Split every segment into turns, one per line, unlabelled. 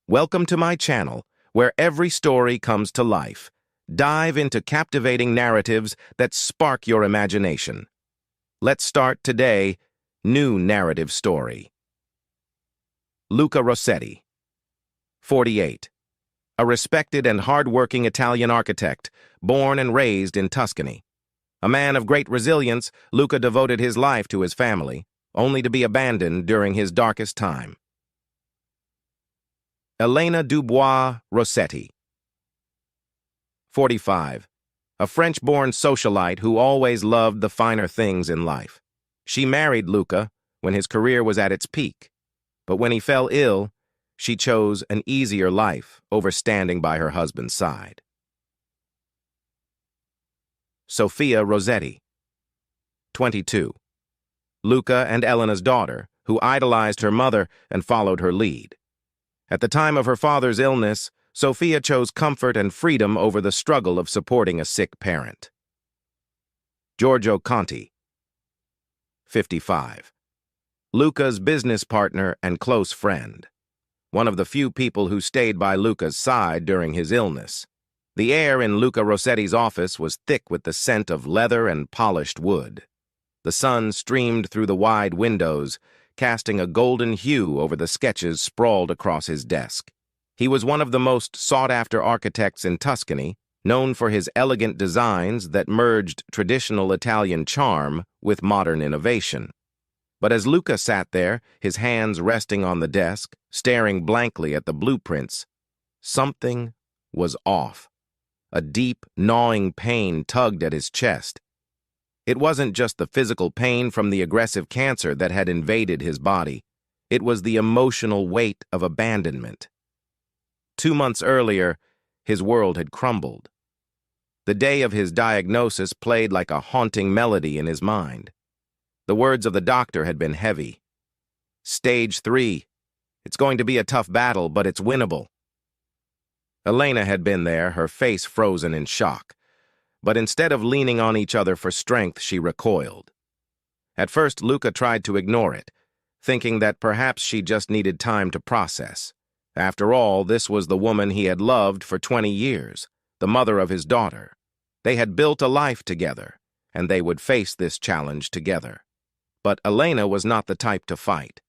Welcome to my channel, where every story comes to life. Dive into captivating narratives that spark your imagination. Let's start today. New narrative story. Luca Rossetti, 48. A respected and hard-working Italian architect, born and raised in Tuscany. A man of great resilience, Luca devoted his life to his family, only to be abandoned during his darkest time. Elena Dubois Rossetti, 45. A French-born socialite who always loved the finer things in life. She married Luca when his career was at its peak, but when he fell ill, she chose an easier life over standing by her husband's side. Sophia Rossetti, 22. Luca and Elena's daughter, who idolized her mother and followed her lead. At the time of her father's illness, Sophia chose comfort and freedom over the struggle of supporting a sick parent. Giorgio Conti, 55. Luca's business partner and close friend. One of the few people who stayed by Luca's side during his illness. The air in Luca Rossetti's office was thick with the scent of leather and polished wood. The sun streamed through the wide windows, casting a golden hue over the sketches sprawled across his desk. He was one of the most sought-after architects in Tuscany, known for his elegant designs that merged traditional Italian charm with modern innovation. But as Luca sat there, his hands resting on the desk, staring blankly at the blueprints, something was off. A deep, gnawing pain tugged at his chest. It wasn't just the physical pain from the aggressive cancer that had invaded his body. It was the emotional weight of abandonment. 2 months earlier, his world had crumbled. The day of his diagnosis played like a haunting melody in his mind. The words of the doctor had been heavy. Stage 3. It's going to be a tough battle, but it's winnable. Elena had been there, her face frozen in shock. But instead of leaning on each other for strength, she recoiled. At first, Luca tried to ignore it, thinking that perhaps she just needed time to process. After all, this was the woman he had loved for 20 years, the mother of his daughter. They had built a life together, and they would face this challenge together. But Elena was not the type to fight.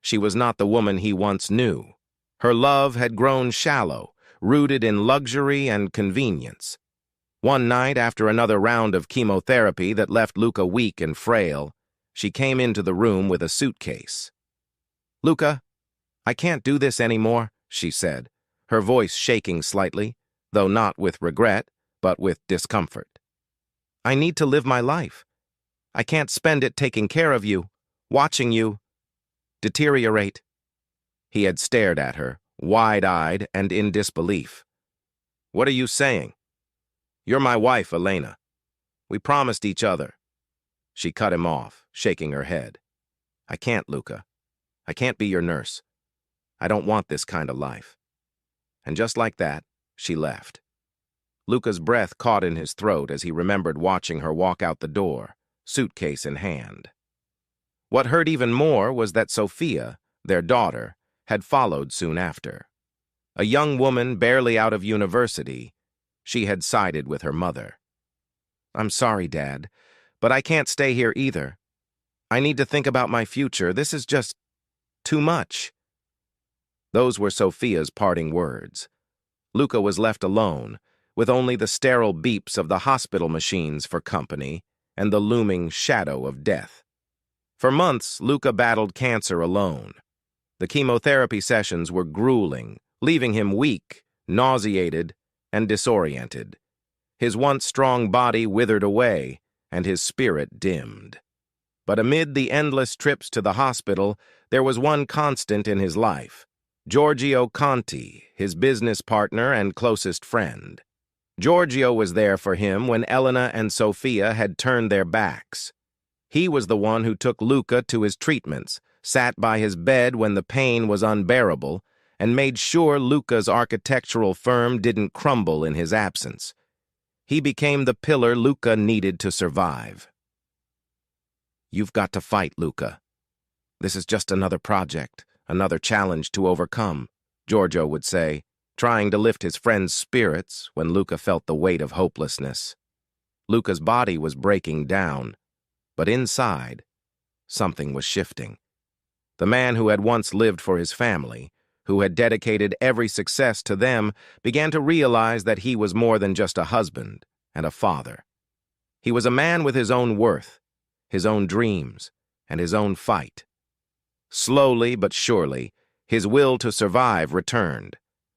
She was not the woman he once knew. Her love had grown shallow, rooted in luxury and convenience. One night, after another round of chemotherapy that left Luca weak and frail, she came into the room with a suitcase. "Luca, I can't do this anymore," she said, her voice shaking slightly, though not with regret, but with discomfort. "I need to live my life. I can't spend it taking care of you, watching you deteriorate." He had stared at her, wide-eyed and in disbelief. "What are you saying? You're my wife, Elena. We promised each other." She cut him off, shaking her head. "I can't, Luca. I can't be your nurse. I don't want this kind of life." And just like that, she left. Luca's breath caught in his throat as he remembered watching her walk out the door, suitcase in hand. What hurt even more was that Sophia, their daughter, had followed soon after. A young woman barely out of university, she had sided with her mother. "I'm sorry, Dad, but I can't stay here either. I need to think about my future. This is just too much." Those were Sophia's parting words. Luca was left alone, with only the sterile beeps of the hospital machines for company and the looming shadow of death. For months, Luca battled cancer alone. The chemotherapy sessions were grueling, leaving him weak, nauseated, and disoriented. His once strong body withered away, and his spirit dimmed. But amid the endless trips to the hospital, there was one constant in his life: Giorgio Conti, his business partner and closest friend. Giorgio was there for him when Elena and Sophia had turned their backs. He was the one who took Luca to his treatments, sat by his bed when the pain was unbearable, and made sure Luca's architectural firm didn't crumble in his absence. He became the pillar Luca needed to survive. "You've got to fight, Luca. This is just another project, another challenge to overcome," Giorgio would say, trying to lift his friend's spirits when Luca felt the weight of hopelessness. Luca's body was breaking down, but inside, something was shifting. The man who had once lived for his family, who had dedicated every success to them, began to realize that he was more than just a husband and a father. He was a man with his own worth, his own dreams, and his own fight. Slowly but surely, his will to survive returned,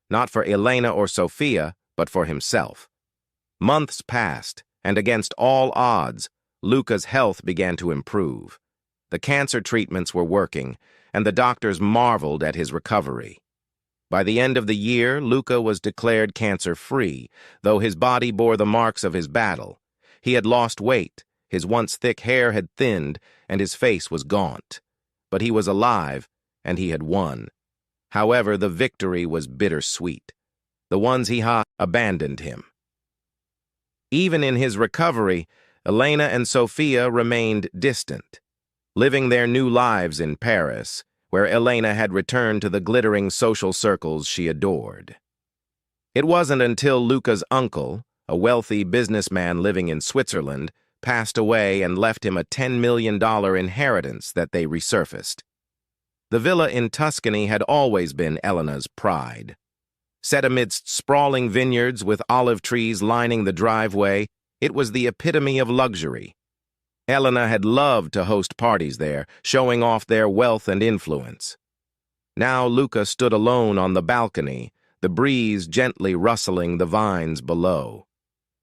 not for Elena or Sofia, but for himself. Months passed, and against all odds, Luca's health began to improve. The cancer treatments were working, and the doctors marveled at his recovery. By the end of the year, Luca was declared cancer-free, though his body bore the marks of his battle. He had lost weight, his once thick hair had thinned, and his face was gaunt. But he was alive, and he had won. However, the victory was bittersweet. The ones he had abandoned him. Even in his recovery, Elena and Sofia remained distant, living their new lives in Paris, where Elena had returned to the glittering social circles she adored. It wasn't until Luca's uncle, a wealthy businessman living in Switzerland, passed away and left him a $10 million inheritance that they resurfaced. The villa in Tuscany had always been Elena's pride. Set amidst sprawling vineyards with olive trees lining the driveway, it was the epitome of luxury. Elena had loved to host parties there, showing off their wealth and influence. Now Luca stood alone on the balcony, the breeze gently rustling the vines below.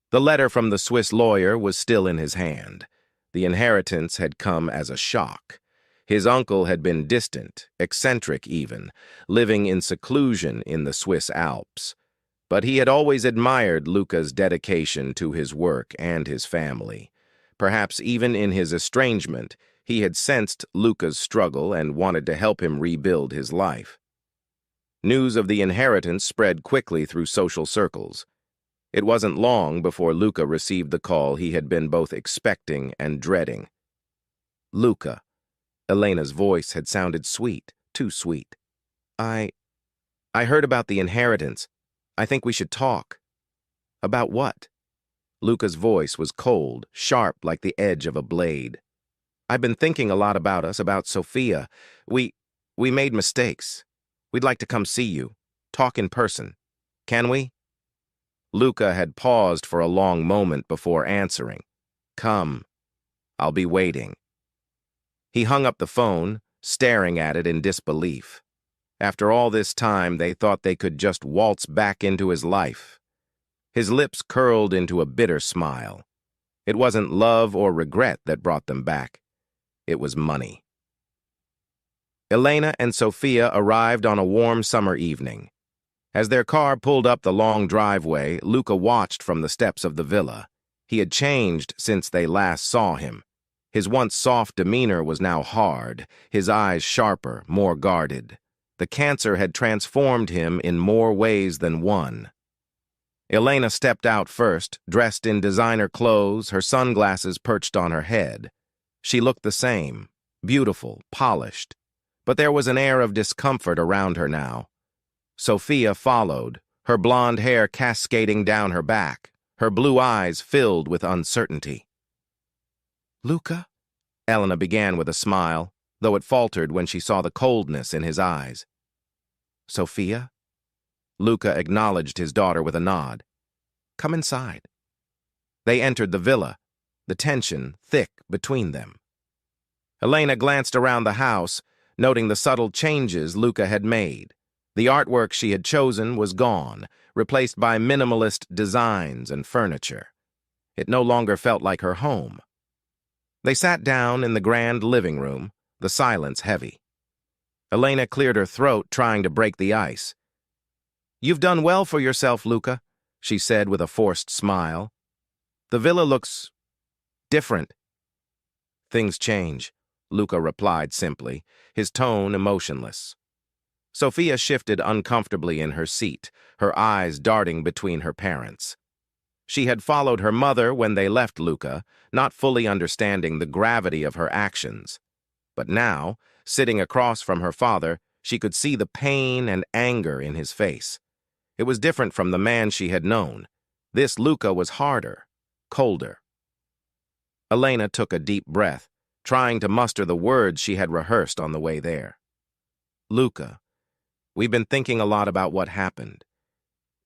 The letter from the Swiss lawyer was still in his hand. The inheritance had come as a shock. His uncle had been distant, eccentric even, living in seclusion in the Swiss Alps. But he had always admired Luca's dedication to his work and his family. Perhaps even in his estrangement, he had sensed Luca's struggle and wanted to help him rebuild his life. News of the inheritance spread quickly through social circles. It wasn't long before Luca received the call he had been both expecting and dreading. Luca. Elena's voice had sounded sweet, too sweet. I heard about the inheritance. I think we should talk. About what? Luca's voice was cold, sharp like the edge of a blade. I've been thinking a lot about us, about Sofia. We made mistakes. We'd like to come see you, talk in person. Can we? Luca had paused for a long moment before answering. Come. I'll be waiting. He hung up the phone, staring at it in disbelief. After all this time, they thought they could just waltz back into his life. His lips curled into a bitter smile. It wasn't love or regret that brought them back. It was money. Elena and Sofia arrived on a warm summer evening. As their car pulled up the long driveway, Luca watched from the steps of the villa. He had changed since they last saw him. His once soft demeanor was now hard, his eyes sharper, more guarded. The cancer had transformed him in more ways than one. Elena stepped out first, dressed in designer clothes, her sunglasses perched on her head. She looked the same, beautiful, polished, but there was an air of discomfort around her now. Sofia followed, her blonde hair cascading down her back, her blue eyes filled with uncertainty. Luca? Elena began with a smile, though it faltered when she saw the coldness in his eyes. Sofia? Luca acknowledged his daughter with a nod. Come inside. They entered the villa, the tension thick between them. Elena glanced around the house, noting the subtle changes Luca had made. The artwork she had chosen was gone, replaced by minimalist designs and furniture. It no longer felt like her home. They sat down in the grand living room, the silence heavy. Elena cleared her throat, trying to break the ice. You've done well for yourself, Luca, she said with a forced smile. The villa looks different. Things change, Luca replied simply, his tone emotionless. Sofia shifted uncomfortably in her seat, her eyes darting between her parents. She had followed her mother when they left Luca, not fully understanding the gravity of her actions. But now, sitting across from her father, She could see the pain and anger in his face. It was different from the man she had known. This Luca was harder, colder. Elena took a deep breath, trying to muster the words she had rehearsed on the way there. Luca, we've been thinking a lot about what happened.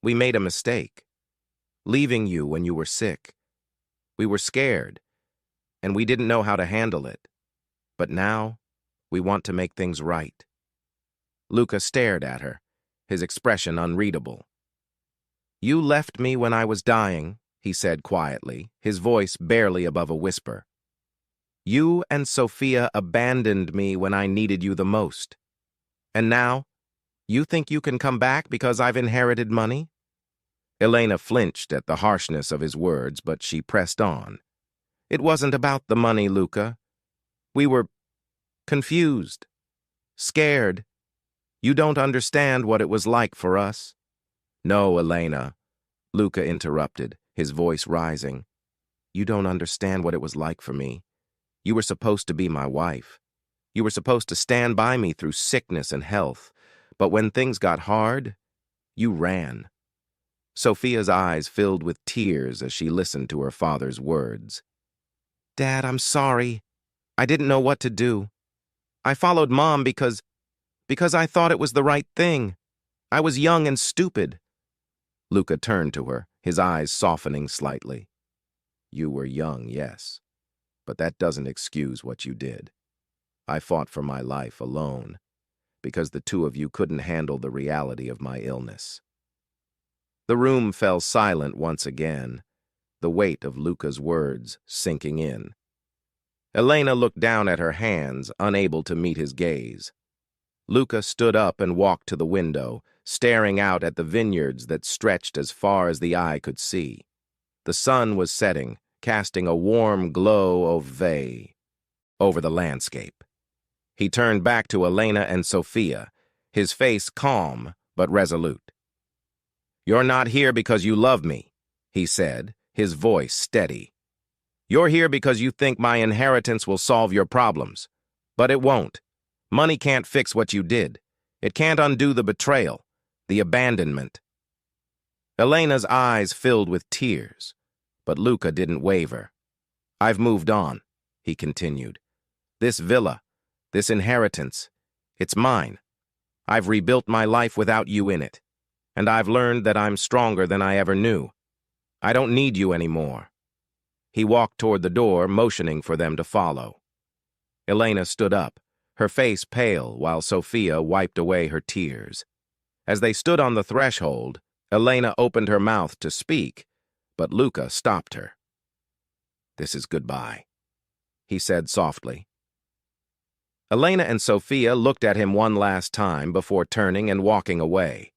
We made a mistake, leaving you when you were sick. We were scared, and we didn't know how to handle it. But now, we want to make things right. Luca stared at her, his expression unreadable. You left me when I was dying, he said quietly, his voice barely above a whisper. You and Sophia abandoned me when I needed you the most. And now, you think you can come back because I've inherited money? Elena flinched at the harshness of his words, but she pressed on. It wasn't about the money, Luca. We were confused, scared. You don't understand what it was like for us. No, Elena, Luca interrupted, his voice rising. You don't understand what it was like for me. You were supposed to be my wife. You were supposed to stand by me through sickness and health. But when things got hard, you ran. Sophia's eyes filled with tears as she listened to her father's words. Dad, I'm sorry. I didn't know what to do. I followed Mom because I thought it was the right thing. I was young and stupid. Luca turned to her, his eyes softening slightly. You were young, yes, but that doesn't excuse what you did. I fought for my life alone, because the two of you couldn't handle the reality of my illness. The room fell silent once again, the weight of Luca's words sinking in. Elena looked down at her hands, unable to meet his gaze. Luca stood up and walked to the window, staring out at the vineyards that stretched as far as the eye could see. The sun was setting, casting a warm glow of vey over the landscape. He turned back to Elena and Sophia, his face calm but resolute. You're not here because you love me, he said, his voice steady. You're here because you think my inheritance will solve your problems. But it won't. Money can't fix what you did. It can't undo the betrayal, the abandonment. Elena's eyes filled with tears, but Luca didn't waver. I've moved on, he continued. This villa, this inheritance, it's mine. I've rebuilt my life without you in it, and I've learned that I'm stronger than I ever knew. I don't need you anymore. He walked toward the door, motioning for them to follow. Elena stood up, her face pale while Sophia wiped away her tears. As they stood on the threshold, Elena opened her mouth to speak, but Luca stopped her. This is goodbye, he said softly. Elena and Sophia looked at him one last time before turning and walking away.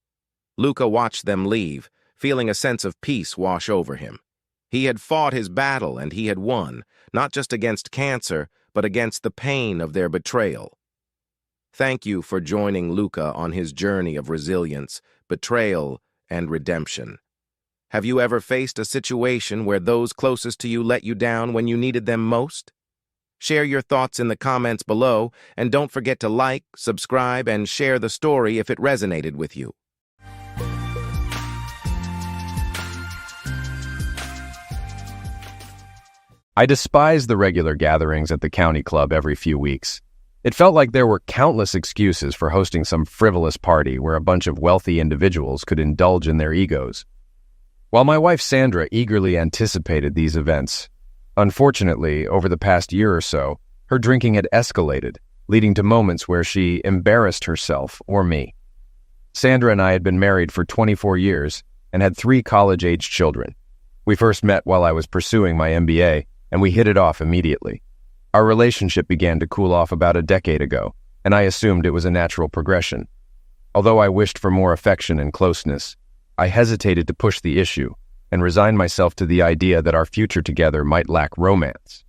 Luca watched them leave, feeling a sense of peace wash over him. He had fought his battle and he had won, not just against cancer, but against the pain of their betrayal. Thank you for joining Luca on his journey of resilience, betrayal, and redemption. Have you ever faced a situation where those closest to you let you down when you needed them most? Share your thoughts in the comments below, and don't forget to like, subscribe, and share the story if it resonated with you.
I despised the regular gatherings at the county club every few weeks. It felt like there were countless excuses for hosting some frivolous party where a bunch of wealthy individuals could indulge in their egos. While my wife Sandra eagerly anticipated these events, unfortunately, over the past year or so, her drinking had escalated, leading to moments where she embarrassed herself or me. Sandra and I had been married for 24 years and had 3 college-age children. We first met while I was pursuing my MBA, and we hit it off immediately. Our relationship began to cool off about a decade ago, and I assumed it was a natural progression. Although I wished for more affection and closeness, I hesitated to push the issue and resigned myself to the idea that our future together might lack romance.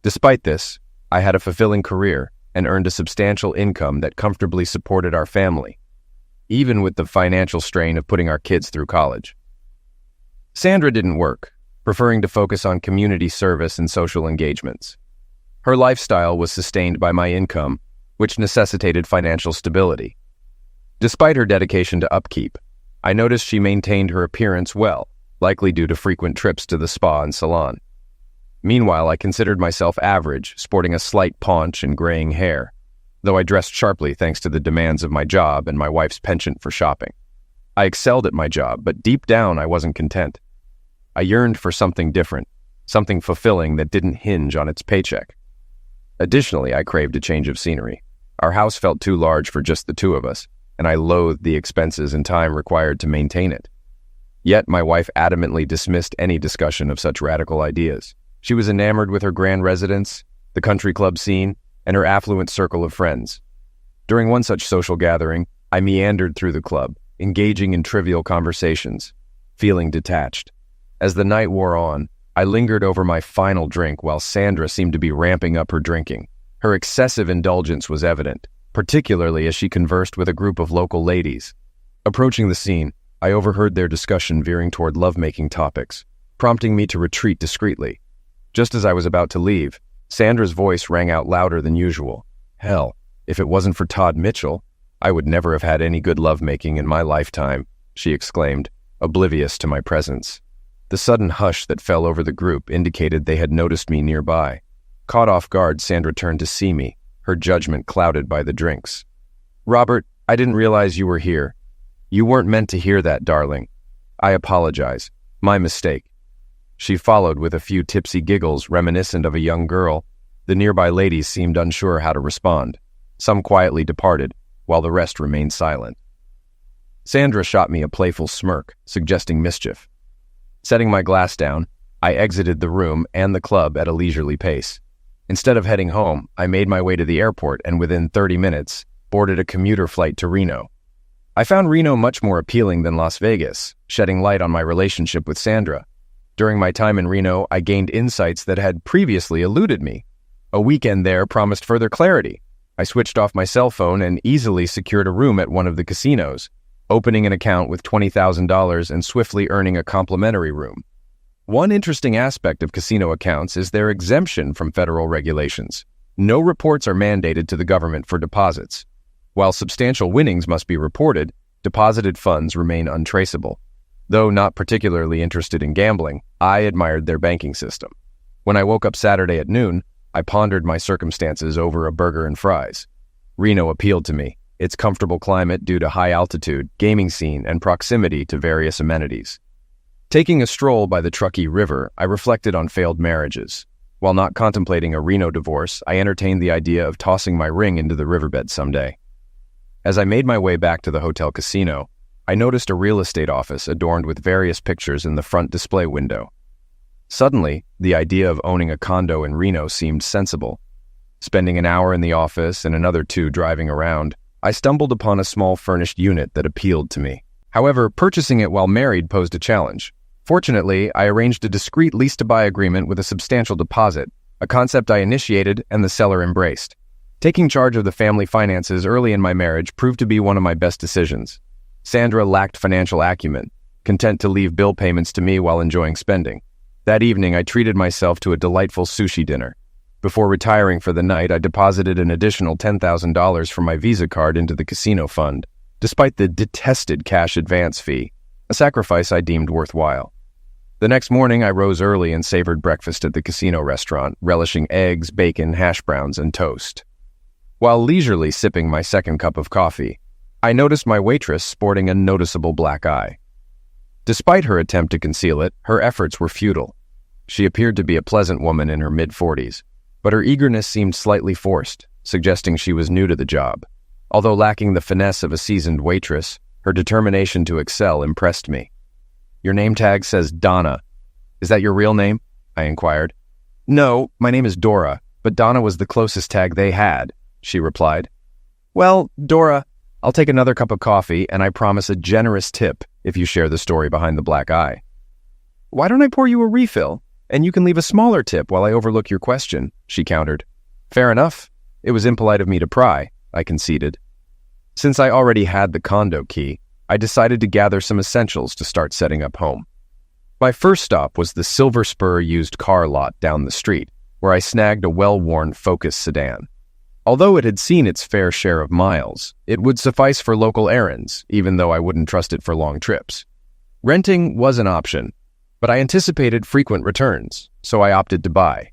Despite this, I had a fulfilling career and earned a substantial income that comfortably supported our family, even with the financial strain of putting our kids through college. Sandra didn't work, preferring to focus on community service and social engagements. Her lifestyle was sustained by my income, which necessitated financial stability. Despite her dedication to upkeep, I noticed she maintained her appearance well, likely due to frequent trips to the spa and salon. Meanwhile, I considered myself average, sporting a slight paunch and graying hair, though I dressed sharply thanks to the demands of my job and my wife's penchant for shopping. I excelled at my job, but deep down I wasn't content. I yearned for something different, something fulfilling that didn't hinge on its paycheck. Additionally, I craved a change of scenery. Our house felt too large for just the two of us, and I loathed the expenses and time required to maintain it. Yet my wife adamantly dismissed any discussion of such radical ideas. She was enamored with her grand residence, the country club scene, and her affluent circle of friends. During one such social gathering, I meandered through the club, engaging in trivial conversations, feeling detached. As the night wore on, I lingered over my final drink while Sandra seemed to be ramping up her drinking. Her excessive indulgence was evident, particularly as she conversed with a group of local ladies. Approaching the scene, I overheard their discussion veering toward lovemaking topics, prompting me to retreat discreetly. Just as I was about to leave, Sandra's voice rang out louder than usual. Hell, if it wasn't for Todd Mitchell, I would never have had any good lovemaking in my lifetime, she exclaimed, oblivious to my presence. The sudden hush that fell over the group indicated they had noticed me nearby. Caught off guard, Sandra turned to see me, her judgment clouded by the drinks. Robert, I didn't realize you were here. You weren't meant to hear that, darling. I apologize. My mistake. She followed with a few tipsy giggles reminiscent of a young girl. The nearby ladies seemed unsure how to respond. Some quietly departed, while the rest remained silent. Sandra shot me a playful smirk, suggesting mischief. Setting my glass down, I exited the room and the club at a leisurely pace. Instead of heading home, I made my way to the airport and within 30 minutes, boarded a commuter flight to Reno. I found Reno much more appealing than Las Vegas, shedding light on my relationship with Sandra. During my time in Reno, I gained insights that had previously eluded me. A weekend there promised further clarity. I switched off my cell phone and easily secured a room at one of the casinos, opening an account with $20,000 and swiftly earning a complimentary room. One interesting aspect of casino accounts is their exemption from federal regulations. No reports are mandated to the government for deposits. While substantial winnings must be reported, deposited funds remain untraceable. Though not particularly interested in gambling, I admired their banking system. When I woke up Saturday at noon, I pondered my circumstances over a burger and fries. Reno appealed to me, its comfortable climate due to high altitude, gaming scene, and proximity to various amenities. Taking a stroll by the Truckee River, I reflected on failed marriages. While not contemplating a Reno divorce, I entertained the idea of tossing my ring into the riverbed someday. As I made my way back to the hotel casino, I noticed a real estate office adorned with various pictures in the front display window. Suddenly, the idea of owning a condo in Reno seemed sensible. Spending an hour in the office and another 2 driving around, I stumbled upon a small furnished unit that appealed to me. However, purchasing it while married posed a challenge. Fortunately, I arranged a discreet lease-to-buy agreement with a substantial deposit, a concept I initiated and the seller embraced. Taking charge of the family finances early in my marriage proved to be one of my best decisions. Sandra lacked financial acumen, content to leave bill payments to me while enjoying spending. That evening, I treated myself to a delightful sushi dinner. Before retiring for the night, I deposited an additional $10,000 from my Visa card into the casino fund, despite the detested cash advance fee, a sacrifice I deemed worthwhile. The next morning, I rose early and savored breakfast at the casino restaurant, relishing eggs, bacon, hash browns, and toast. While leisurely sipping my second cup of coffee, I noticed my waitress sporting a noticeable black eye. Despite her attempt to conceal it, her efforts were futile. She appeared to be a pleasant woman in her mid-40s, but her eagerness seemed slightly forced, suggesting she was new to the job. Although lacking the finesse of a seasoned waitress, her determination to excel impressed me. "Your name tag says Donna. Is that your real name?" I inquired. "No, my name is Dora, but Donna was the closest tag they had," she replied. "Well, Dora, I'll take another cup of coffee, and I promise a generous tip if you share the story behind the black eye." "Why don't I pour you a refill, and you can leave a smaller tip while I overlook your question," she countered. "Fair enough. It was impolite of me to pry," I conceded. Since I already had the condo key, I decided to gather some essentials to start setting up home. My first stop was the Silver Spur used car lot down the street, where I snagged a well-worn Focus sedan. Although it had seen its fair share of miles, it would suffice for local errands, even though I wouldn't trust it for long trips. Renting was an option, but I anticipated frequent returns, so I opted to buy.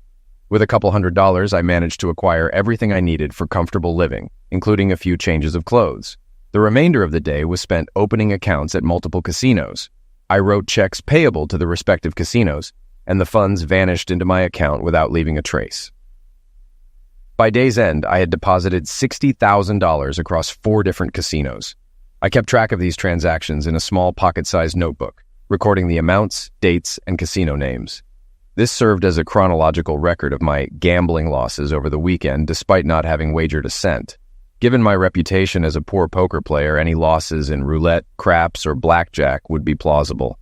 With a couple $100, I managed to acquire everything I needed for comfortable living, including a few changes of clothes. The remainder of the day was spent opening accounts at multiple casinos. I wrote checks payable to the respective casinos, and the funds vanished into my account without leaving a trace. By day's end, I had deposited $60,000 across 4 different casinos. I kept track of these transactions in a small pocket-sized notebook, recording the amounts, dates, and casino names. This served as a chronological record of my gambling losses over the weekend despite not having wagered a cent. Given my reputation as a poor poker player, any losses in roulette, craps, or blackjack would be plausible.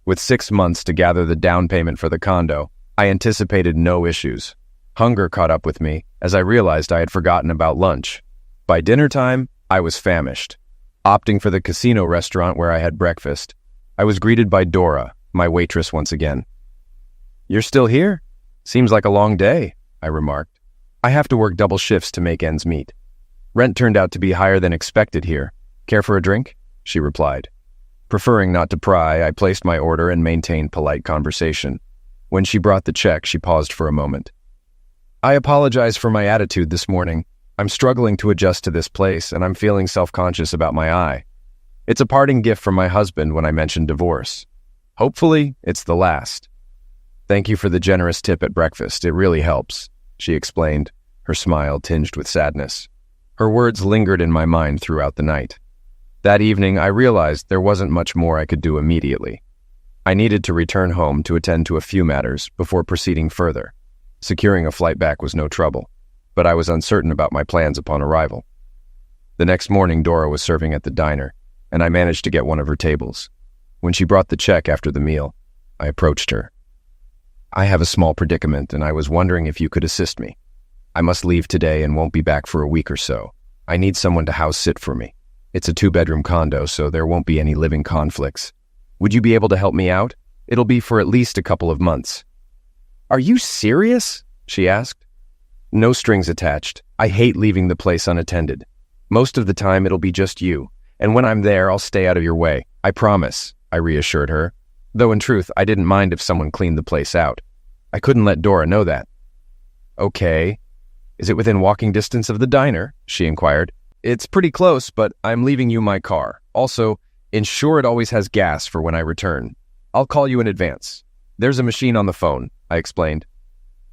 With 6 months to gather the down payment for the condo, I anticipated no issues. Hunger caught up with me as I realized I had forgotten about lunch. By dinner time, I was famished. Opting for the casino restaurant where I had breakfast, I was greeted by Dora, my waitress once again. "You're still here? Seems like a long day," I remarked. "I have to work double shifts to make ends meet. Rent turned out to be higher than expected here. Care for a drink?" she replied. Preferring not to pry, I placed my order and maintained polite conversation. When she brought the check, she paused for a moment. "I apologize for my attitude this morning. I'm struggling to adjust to this place, and I'm feeling self-conscious about my eye. It's a parting gift from my husband when I mentioned divorce. Hopefully, it's the last. Thank you for the generous tip at breakfast. It really helps," she explained, her smile tinged with sadness. Her words lingered in my mind throughout the night. That evening, I realized there wasn't much more I could do immediately. I needed to return home to attend to a few matters before proceeding further. Securing a flight back was no trouble, but I was uncertain about my plans upon arrival. The next morning, Dora was serving at the diner, and I managed to get one of her tables. When she brought the check after the meal, I approached her. "I have a small predicament, and I was wondering if you could assist me. I must leave today and won't be back for a week or so. I need someone to house sit for me. It's a 2-bedroom condo, so there won't be any living conflicts. Would you be able to help me out? It'll be for at least a couple of months." "Are you serious?" she asked. "No strings attached. I hate leaving the place unattended. Most of the time it'll be just you, and when I'm there I'll stay out of your way. I promise," I reassured her, though in truth I didn't mind if someone cleaned the place out. I couldn't let Dora know that. "Okay. Is it within walking distance of the diner?" she inquired. "It's pretty close, but I'm leaving you my car. Also, ensure it always has gas for when I return. I'll call you in advance. There's a machine on the phone," I explained.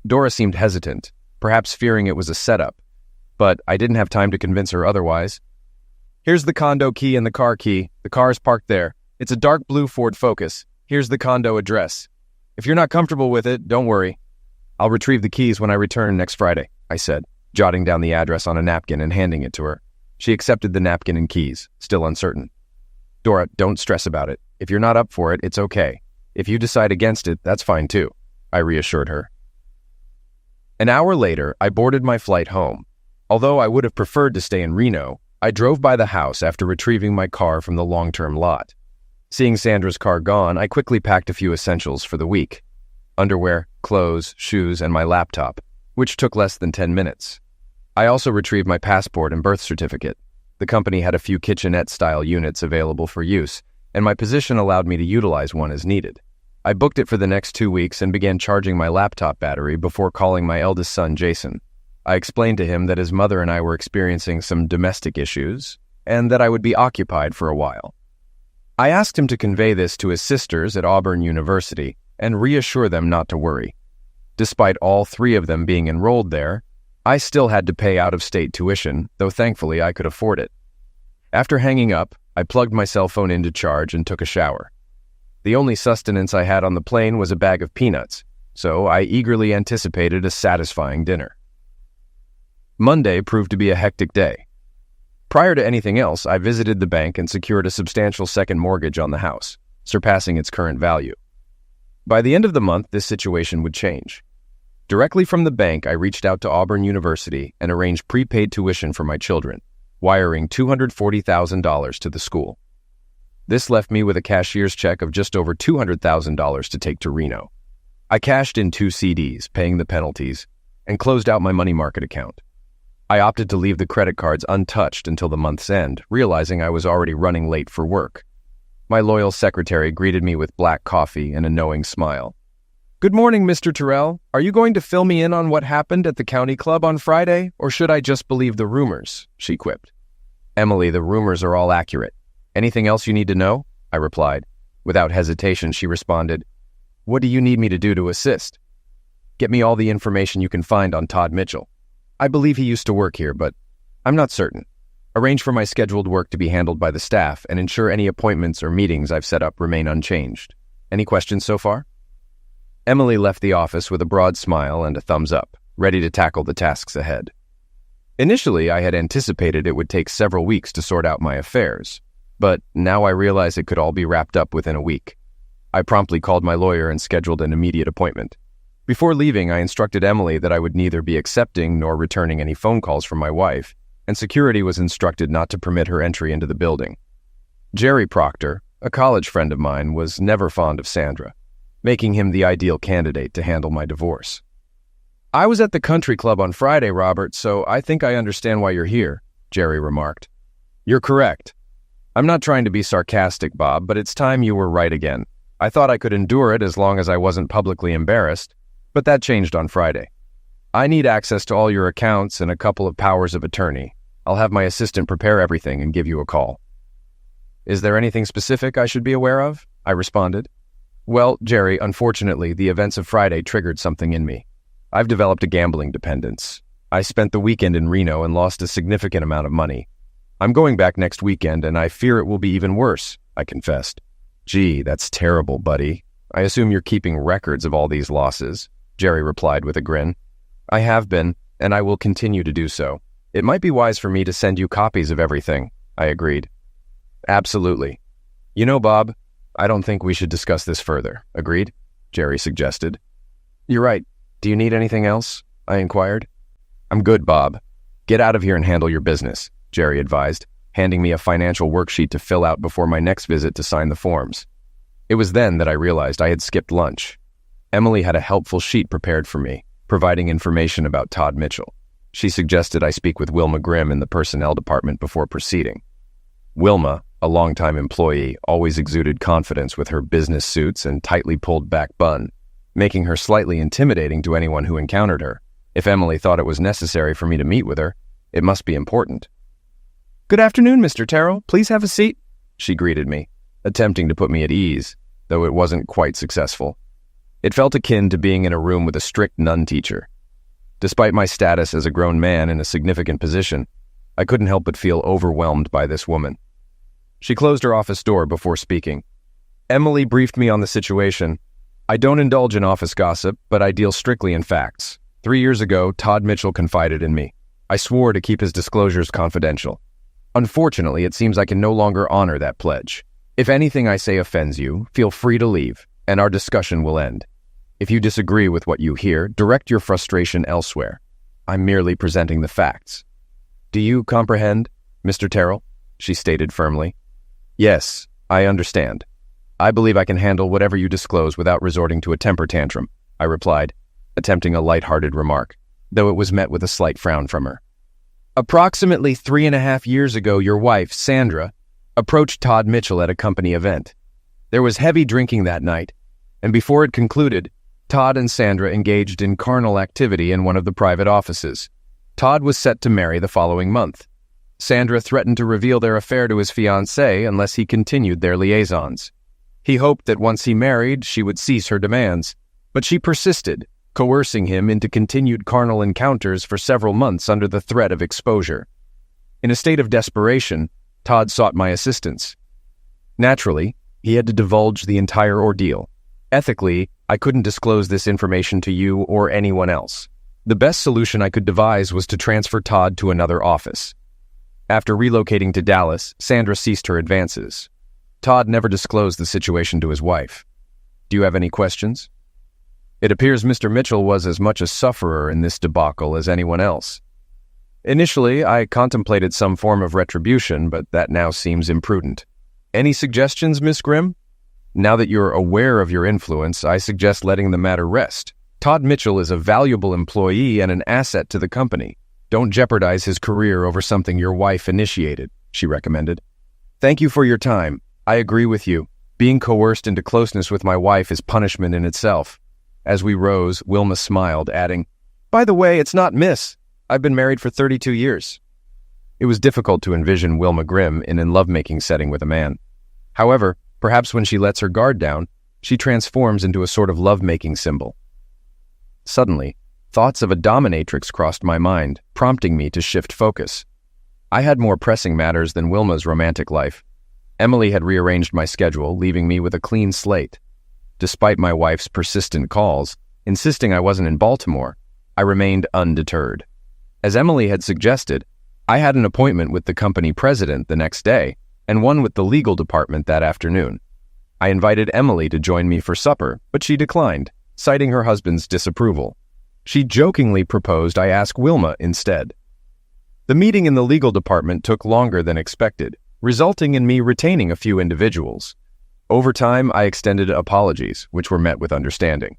Dora seemed hesitant, perhaps fearing it was a setup, but I didn't have time to convince her otherwise. "Here's the condo key and the car key. The car's parked there. It's a dark blue Ford Focus. Here's the condo address. If you're not comfortable with it, don't worry. I'll retrieve the keys when I return next Friday," I said, jotting down the address on a napkin and handing it to her. She accepted the napkin and keys, still uncertain. "Dora, don't stress about it. If you're not up for it, it's okay. If you decide against it, that's fine too," I reassured her. An hour later, I boarded my flight home. Although I would have preferred to stay in Reno, I drove by the house after retrieving my car from the long-term lot. Seeing Sandra's car gone, I quickly packed a few essentials for the week: underwear, clothes, shoes, and my laptop, which took less than 10 minutes. I also retrieved my passport and birth certificate. The company had a few kitchenette-style units available for use, and my position allowed me to utilize one as needed. I booked it for the next 2 weeks and began charging my laptop battery before calling my eldest son, Jason. I explained to him that his mother and I were experiencing some domestic issues, and that I would be occupied for a while. I asked him to convey this to his sisters at Auburn University and reassure them not to worry. Despite all 3 of them being enrolled there, I still had to pay out-of-state tuition, though thankfully I could afford it. After hanging up, I plugged my cell phone into charge and took a shower. The only sustenance I had on the plane was a bag of peanuts, so I eagerly anticipated a satisfying dinner. Monday proved to be a hectic day. Prior to anything else, I visited the bank and secured a substantial second mortgage on the house, surpassing its current value. By the end of the month, this situation would change. Directly from the bank, I reached out to Auburn University and arranged prepaid tuition for my children, wiring $240,000 to the school. This left me with a cashier's check of just over $200,000 to take to Reno. I cashed in 2 CDs, paying the penalties, and closed out my money market account. I opted to leave the credit cards untouched until the month's end, realizing I was already running late for work. My loyal secretary greeted me with black coffee and a knowing smile. "Good morning, Mr. Terrell. Are you going to fill me in on what happened at the county club on Friday, or should I just believe the rumors?" she quipped. "Emily, the rumors are all accurate. Anything else you need to know?" I replied. Without hesitation, she responded, "What do you need me to do to assist?" "Get me all the information you can find on Todd Mitchell. I believe he used to work here, but I'm not certain. Arrange for my scheduled work to be handled by the staff and ensure any appointments or meetings I've set up remain unchanged. Any questions so far?" Emily left the office with a broad smile and a thumbs up, ready to tackle the tasks ahead. Initially, I had anticipated it would take several weeks to sort out my affairs, but now I realize it could all be wrapped up within a week. I promptly called my lawyer and scheduled an immediate appointment. Before leaving, I instructed Emily that I would neither be accepting nor returning any phone calls from my wife, and security was instructed not to permit her entry into the building. Jerry Proctor, a college friend of mine, was never fond of Sandra, making him the ideal candidate to handle my divorce. "I was at the country club on Friday, Robert, so I think I understand why you're here," Jerry remarked. "You're correct. I'm not trying to be sarcastic, Bob, but it's time you were right again. I thought I could endure it as long as I wasn't publicly embarrassed, but that changed on Friday. I need access to all your accounts and a couple of powers of attorney. I'll have my assistant prepare everything and give you a call." "Is there anything specific I should be aware of?" I responded. "Well, Jerry, unfortunately, the events of Friday triggered something in me. I've developed a gambling dependence. I spent the weekend in Reno and lost a significant amount of money. I'm going back next weekend, and I fear it will be even worse," I confessed. "Gee, that's terrible, buddy. I assume you're keeping records of all these losses," Jerry replied with a grin. "I have been, and I will continue to do so. It might be wise for me to send you copies of everything," I agreed. "Absolutely. You know, Bob, I don't think we should discuss this further. Agreed?" Jerry suggested. "You're right. Do you need anything else?" I inquired. "I'm good, Bob. Get out of here and handle your business," Jerry advised, handing me a financial worksheet to fill out before my next visit to sign the forms. It was then that I realized I had skipped lunch. Emily had a helpful sheet prepared for me, providing information about Todd Mitchell. She suggested I speak with Wilma Grimm in the personnel department before proceeding. Wilma, a longtime employee, always exuded confidence with her business suits and tightly pulled back bun, making her slightly intimidating to anyone who encountered her. If Emily thought it was necessary for me to meet with her, it must be important. "Good afternoon, Mr. Terrell. Please have a seat," she greeted me, attempting to put me at ease, though it wasn't quite successful. It felt akin to being in a room with a strict nun teacher. Despite my status as a grown man in a significant position, I couldn't help but feel overwhelmed by this woman. She closed her office door before speaking. Emily briefed me on the situation. "I don't indulge in office gossip, but I deal strictly in facts. 3 years ago, Todd Mitchell confided in me. I swore to keep his disclosures confidential. Unfortunately, it seems I can no longer honor that pledge. If anything I say offends you, feel free to leave, and our discussion will end. If you disagree with what you hear, direct your frustration elsewhere. I'm merely presenting the facts." "Do you comprehend, Mr. Terrell?" she stated firmly. "Yes, I understand. I believe I can handle whatever you disclose without resorting to a temper tantrum," I replied, attempting a light-hearted remark, though it was met with a slight frown from her. "Approximately 3.5 years ago, your wife, Sandra, approached Todd Mitchell at a company event. There was heavy drinking that night, and before it concluded, Todd and Sandra engaged in carnal activity in one of the private offices. Todd was set to marry the following month. Sandra threatened to reveal their affair to his fiancée unless he continued their liaisons. He hoped that once he married, she would cease her demands, but she persisted, coercing him into continued carnal encounters for several months under the threat of exposure. In a state of desperation, Todd sought my assistance. Naturally, he had to divulge the entire ordeal. Ethically, I couldn't disclose this information to you or anyone else. The best solution I could devise was to transfer Todd to another office. After relocating to Dallas, Sandra ceased her advances. Todd never disclosed the situation to his wife. Do you have any questions? It appears Mr. Mitchell was as much a sufferer in this debacle as anyone else. Initially, I contemplated some form of retribution, but that now seems imprudent. Any suggestions, Miss Grimm? Now that you're aware of your influence, I suggest letting the matter rest. Todd Mitchell is a valuable employee and an asset to the company. Don't jeopardize his career over something your wife initiated, she recommended. Thank you for your time. I agree with you. Being coerced into closeness with my wife is punishment in itself. As we rose, Wilma smiled, adding, By the way, it's not Miss. I've been married for 32 years. It was difficult to envision Wilma Grimm in a lovemaking setting with a man. However, perhaps when she lets her guard down, she transforms into a sort of lovemaking symbol. Suddenly, thoughts of a dominatrix crossed my mind, prompting me to shift focus. I had more pressing matters than Wilma's romantic life. Emily had rearranged my schedule, leaving me with a clean slate. Despite my wife's persistent calls, insisting I wasn't in Baltimore, I remained undeterred. As Emily had suggested, I had an appointment with the company president the next day, and one with the legal department that afternoon. I invited Emily to join me for supper, but she declined, citing her husband's disapproval. She jokingly proposed I ask Wilma instead. The meeting in the legal department took longer than expected, resulting in me retaining a few individuals. Over time, I extended apologies, which were met with understanding.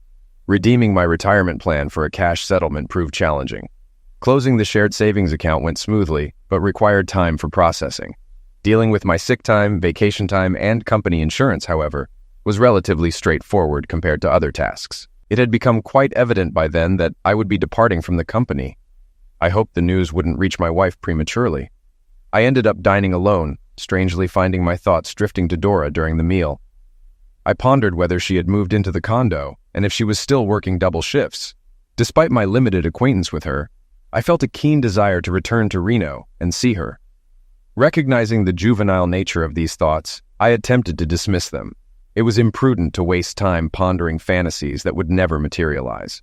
Redeeming my retirement plan for a cash settlement proved challenging. Closing the shared savings account went smoothly, but required time for processing. Dealing with my sick time, vacation time, and company insurance, however, was relatively straightforward compared to other tasks. It had become quite evident by then that I would be departing from the company. I hoped the news wouldn't reach my wife prematurely. I ended up dining alone, strangely finding my thoughts drifting to Dora during the meal. I pondered whether she had moved into the condo and if she was still working double shifts. Despite my limited acquaintance with her, I felt a keen desire to return to Reno and see her. Recognizing the juvenile nature of these thoughts, I attempted to dismiss them. It was imprudent to waste time pondering fantasies that would never materialize.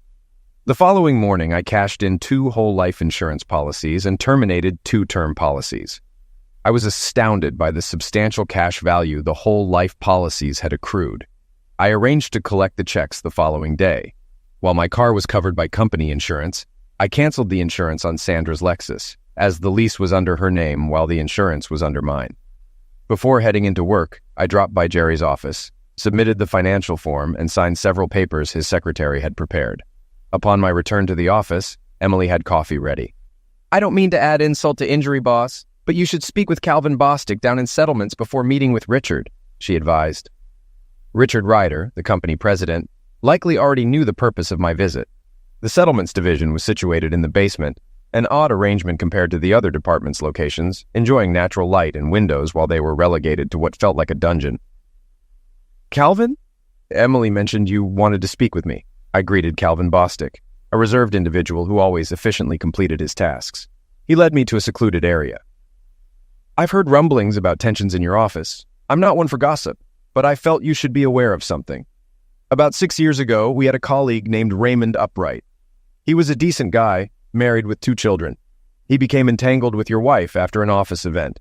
The following morning, I cashed in 2 whole life insurance policies and terminated 2 term policies. I was astounded by the substantial cash value the whole life policies had accrued. I arranged to collect the checks the following day. While my car was covered by company insurance, I canceled the insurance on Sandra's Lexus, as the lease was under her name while the insurance was under mine. Before heading into work, I dropped by Jerry's office, submitted the financial form, and signed several papers his secretary had prepared. Upon my return to the office, Emily had coffee ready. I don't mean to add insult to injury, boss, but you should speak with Calvin Bostic down in settlements before meeting with Richard, she advised. Richard Ryder, the company president, likely already knew the purpose of my visit. The settlements division was situated in the basement, an odd arrangement compared to the other department's locations, enjoying natural light and windows while they were relegated to what felt like a dungeon. Calvin? Emily mentioned you wanted to speak with me. I greeted Calvin Bostic, a reserved individual who always efficiently completed his tasks. He led me to a secluded area. I've heard rumblings about tensions in your office. I'm not one for gossip, but I felt you should be aware of something. About 6 years ago, we had a colleague named Raymond Upright. He was a decent guy, married with 2 children. He became entangled with your wife after an office event.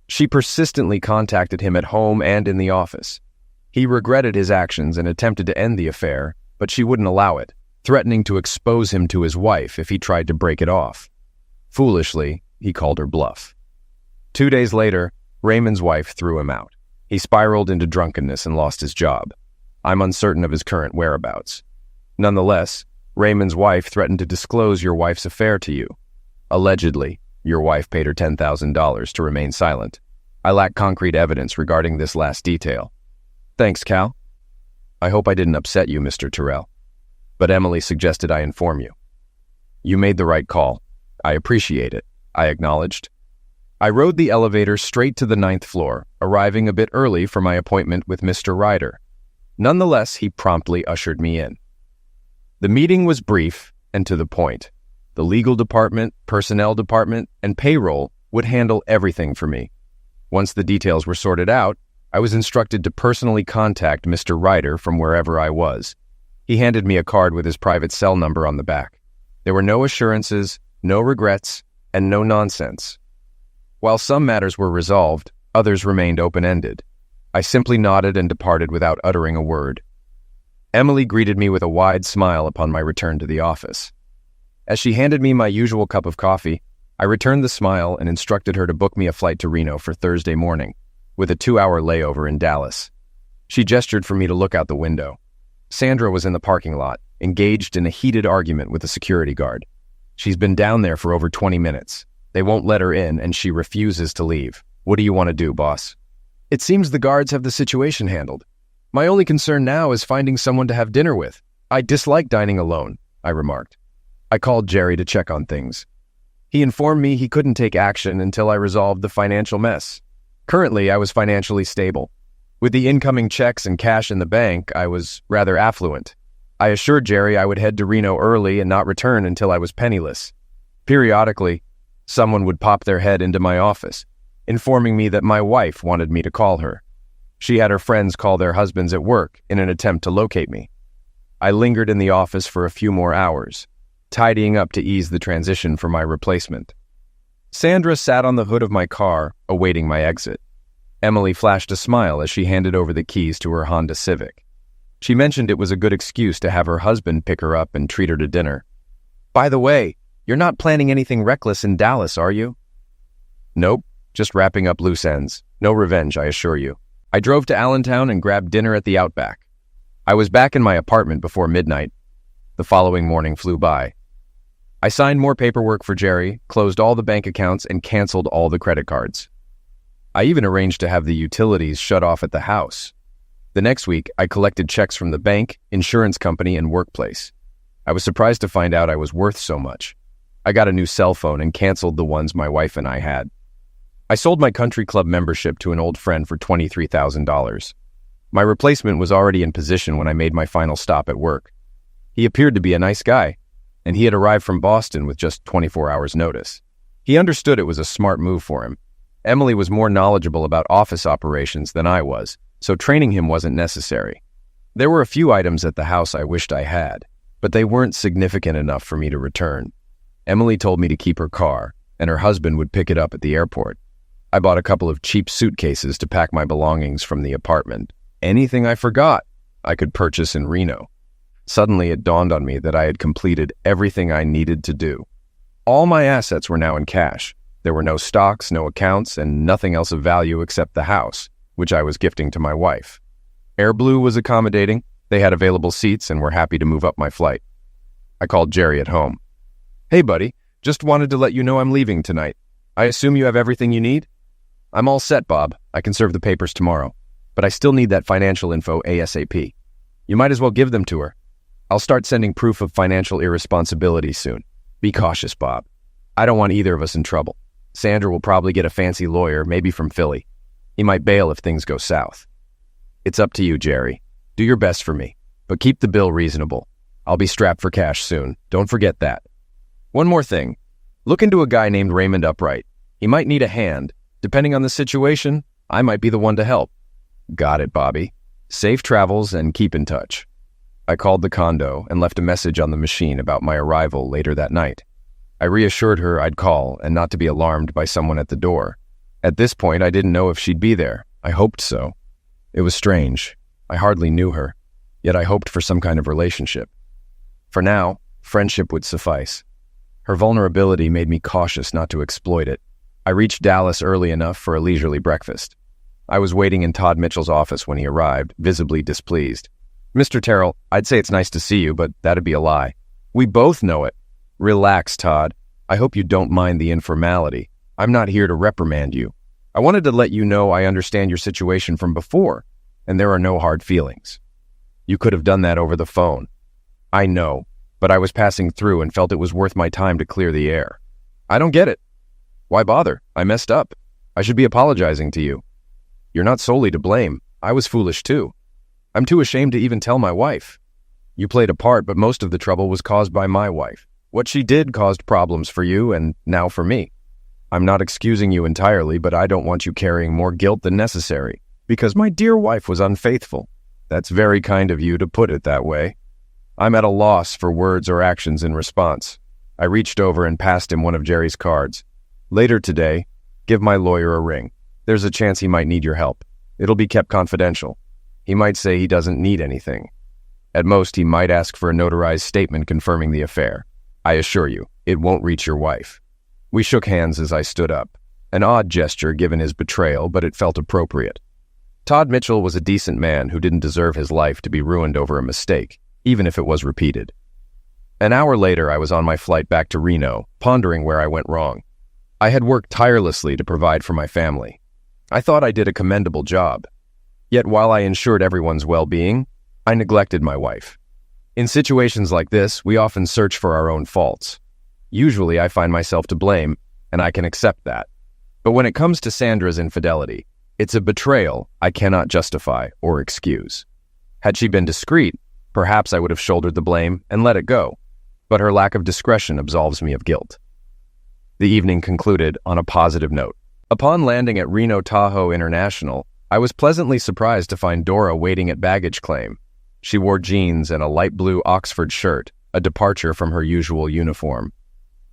She persistently contacted him at home and in the office. He regretted his actions and attempted to end the affair, but she wouldn't allow it, threatening to expose him to his wife if he tried to break it off. Foolishly, he called her bluff. 2 days later, Raymond's wife threw him out. He spiraled into drunkenness and lost his job. I'm uncertain of his current whereabouts. Nonetheless, Raymond's wife threatened to disclose your wife's affair to you. Allegedly, your wife paid her $10,000 to remain silent. I lack concrete evidence regarding this last detail. Thanks, Cal. I hope I didn't upset you, Mr. Terrell. But Emily suggested I inform you. You made the right call. I appreciate it, I acknowledged. I rode the elevator straight to the 9th floor, arriving a bit early for my appointment with Mr. Ryder. Nonetheless, he promptly ushered me in. The meeting was brief and to the point. The legal department, personnel department, and payroll would handle everything for me. Once the details were sorted out, I was instructed to personally contact Mr. Ryder from wherever I was. He handed me a card with his private cell number on the back. There were no assurances, no regrets, and no nonsense. While some matters were resolved, others remained open-ended. I simply nodded and departed without uttering a word. Emily greeted me with a wide smile upon my return to the office. As she handed me my usual cup of coffee, I returned the smile and instructed her to book me a flight to Reno for Thursday morning, with a 2-hour layover in Dallas. She gestured for me to look out the window. Sandra was in the parking lot, engaged in a heated argument with a security guard. She's been down there for over 20 minutes. They won't let her in, and she refuses to leave. What do you want to do, boss? It seems the guards have the situation handled. My only concern now is finding someone to have dinner with. I dislike dining alone, I remarked. I called Jerry to check on things. He informed me he couldn't take action until I resolved the financial mess. Currently, I was financially stable. With the incoming checks and cash in the bank, I was rather affluent. I assured Jerry I would head to Reno early and not return until I was penniless. Periodically, someone would pop their head into my office, informing me that my wife wanted me to call her. She had her friends call their husbands at work in an attempt to locate me. I lingered in the office for a few more hours, tidying up to ease the transition for my replacement. Sandra sat on the hood of my car, awaiting my exit. Emily flashed a smile as she handed over the keys to her Honda Civic. She mentioned it was a good excuse to have her husband pick her up and treat her to dinner. By the way, you're not planning anything reckless in Dallas, are you? Nope, just wrapping up loose ends. No revenge, I assure you. I drove to Allentown and grabbed dinner at the Outback. I was back in my apartment before midnight. The following morning flew by. I signed more paperwork for Jerry, closed all the bank accounts, and canceled all the credit cards. I even arranged to have the utilities shut off at the house. The next week, I collected checks from the bank, insurance company, and workplace. I was surprised to find out I was worth so much. I got a new cell phone and canceled the ones my wife and I had. I sold my country club membership to an old friend for $23,000. My replacement was already in position when I made my final stop at work. He appeared to be a nice guy, and he had arrived from Boston with just 24 hours' notice. He understood it was a smart move for him. Emily was more knowledgeable about office operations than I was, so training him wasn't necessary. There were a few items at the house I wished I had, but they weren't significant enough for me to return. Emily told me to keep her car, and her husband would pick it up at the airport. I bought a couple of cheap suitcases to pack my belongings from the apartment. Anything I forgot, I could purchase in Reno. Suddenly it dawned on me that I had completed everything I needed to do. All my assets were now in cash. There were no stocks, no accounts, and nothing else of value except the house, which I was gifting to my wife. AirBlue was accommodating. They had available seats and were happy to move up my flight. I called Jerry at home. Hey, buddy, just wanted to let you know I'm leaving tonight. I assume you have everything you need? I'm all set, Bob. I can serve the papers tomorrow. But I still need that financial info ASAP. You might as well give them to her. I'll start sending proof of financial irresponsibility soon. Be cautious, Bob. I don't want either of us in trouble. Sandra will probably get a fancy lawyer, maybe from Philly. He might bail if things go south. It's up to you, Jerry. Do your best for me, but keep the bill reasonable. I'll be strapped for cash soon. Don't forget that. One more thing. Look into a guy named Raymond Upright. He might need a hand. Depending on the situation, I might be the one to help. Got it, Bobby. Safe travels and keep in touch. I called the condo and left a message on the machine about my arrival later that night. I reassured her I'd call and not to be alarmed by someone at the door. At this point, I didn't know if she'd be there. I hoped so. It was strange. I hardly knew her, yet I hoped for some kind of relationship. For now, friendship would suffice. Her vulnerability made me cautious not to exploit it. I reached Dallas early enough for a leisurely breakfast. I was waiting in Todd Mitchell's office when he arrived, visibly displeased. Mr. Terrell, I'd say it's nice to see you, but that'd be a lie. We both know it. Relax, Todd. I hope you don't mind the informality. I'm not here to reprimand you. I wanted to let you know I understand your situation from before, and there are no hard feelings. You could have done that over the phone. I know, but I was passing through and felt it was worth my time to clear the air. I don't get it. Why bother? I messed up. I should be apologizing to you. You're not solely to blame. I was foolish too. I'm too ashamed to even tell my wife. You played a part, but most of the trouble was caused by my wife. What she did caused problems for you and now for me. I'm not excusing you entirely, but I don't want you carrying more guilt than necessary, because my dear wife was unfaithful. That's very kind of you to put it that way. I'm at a loss for words or actions in response. I reached over and passed him one of Jerry's cards. Later today, give my lawyer a ring. There's a chance he might need your help. It'll be kept confidential. He might say he doesn't need anything. At most, he might ask for a notarized statement confirming the affair. I assure you, it won't reach your wife. We shook hands as I stood up. An odd gesture given his betrayal, but it felt appropriate. Todd Mitchell was a decent man who didn't deserve his life to be ruined over a mistake, even if it was repeated. An hour later, I was on my flight back to Reno, pondering where I went wrong. I had worked tirelessly to provide for my family. I thought I did a commendable job. Yet while I ensured everyone's well-being, I neglected my wife. In situations like this, we often search for our own faults. Usually, I find myself to blame, and I can accept that. But when it comes to Sandra's infidelity, it's a betrayal I cannot justify or excuse. Had she been discreet, perhaps I would have shouldered the blame and let it go. But her lack of discretion absolves me of guilt. The evening concluded on a positive note. Upon landing at Reno Tahoe International, I was pleasantly surprised to find Dora waiting at baggage claim. She wore jeans and a light blue Oxford shirt, a departure from her usual uniform.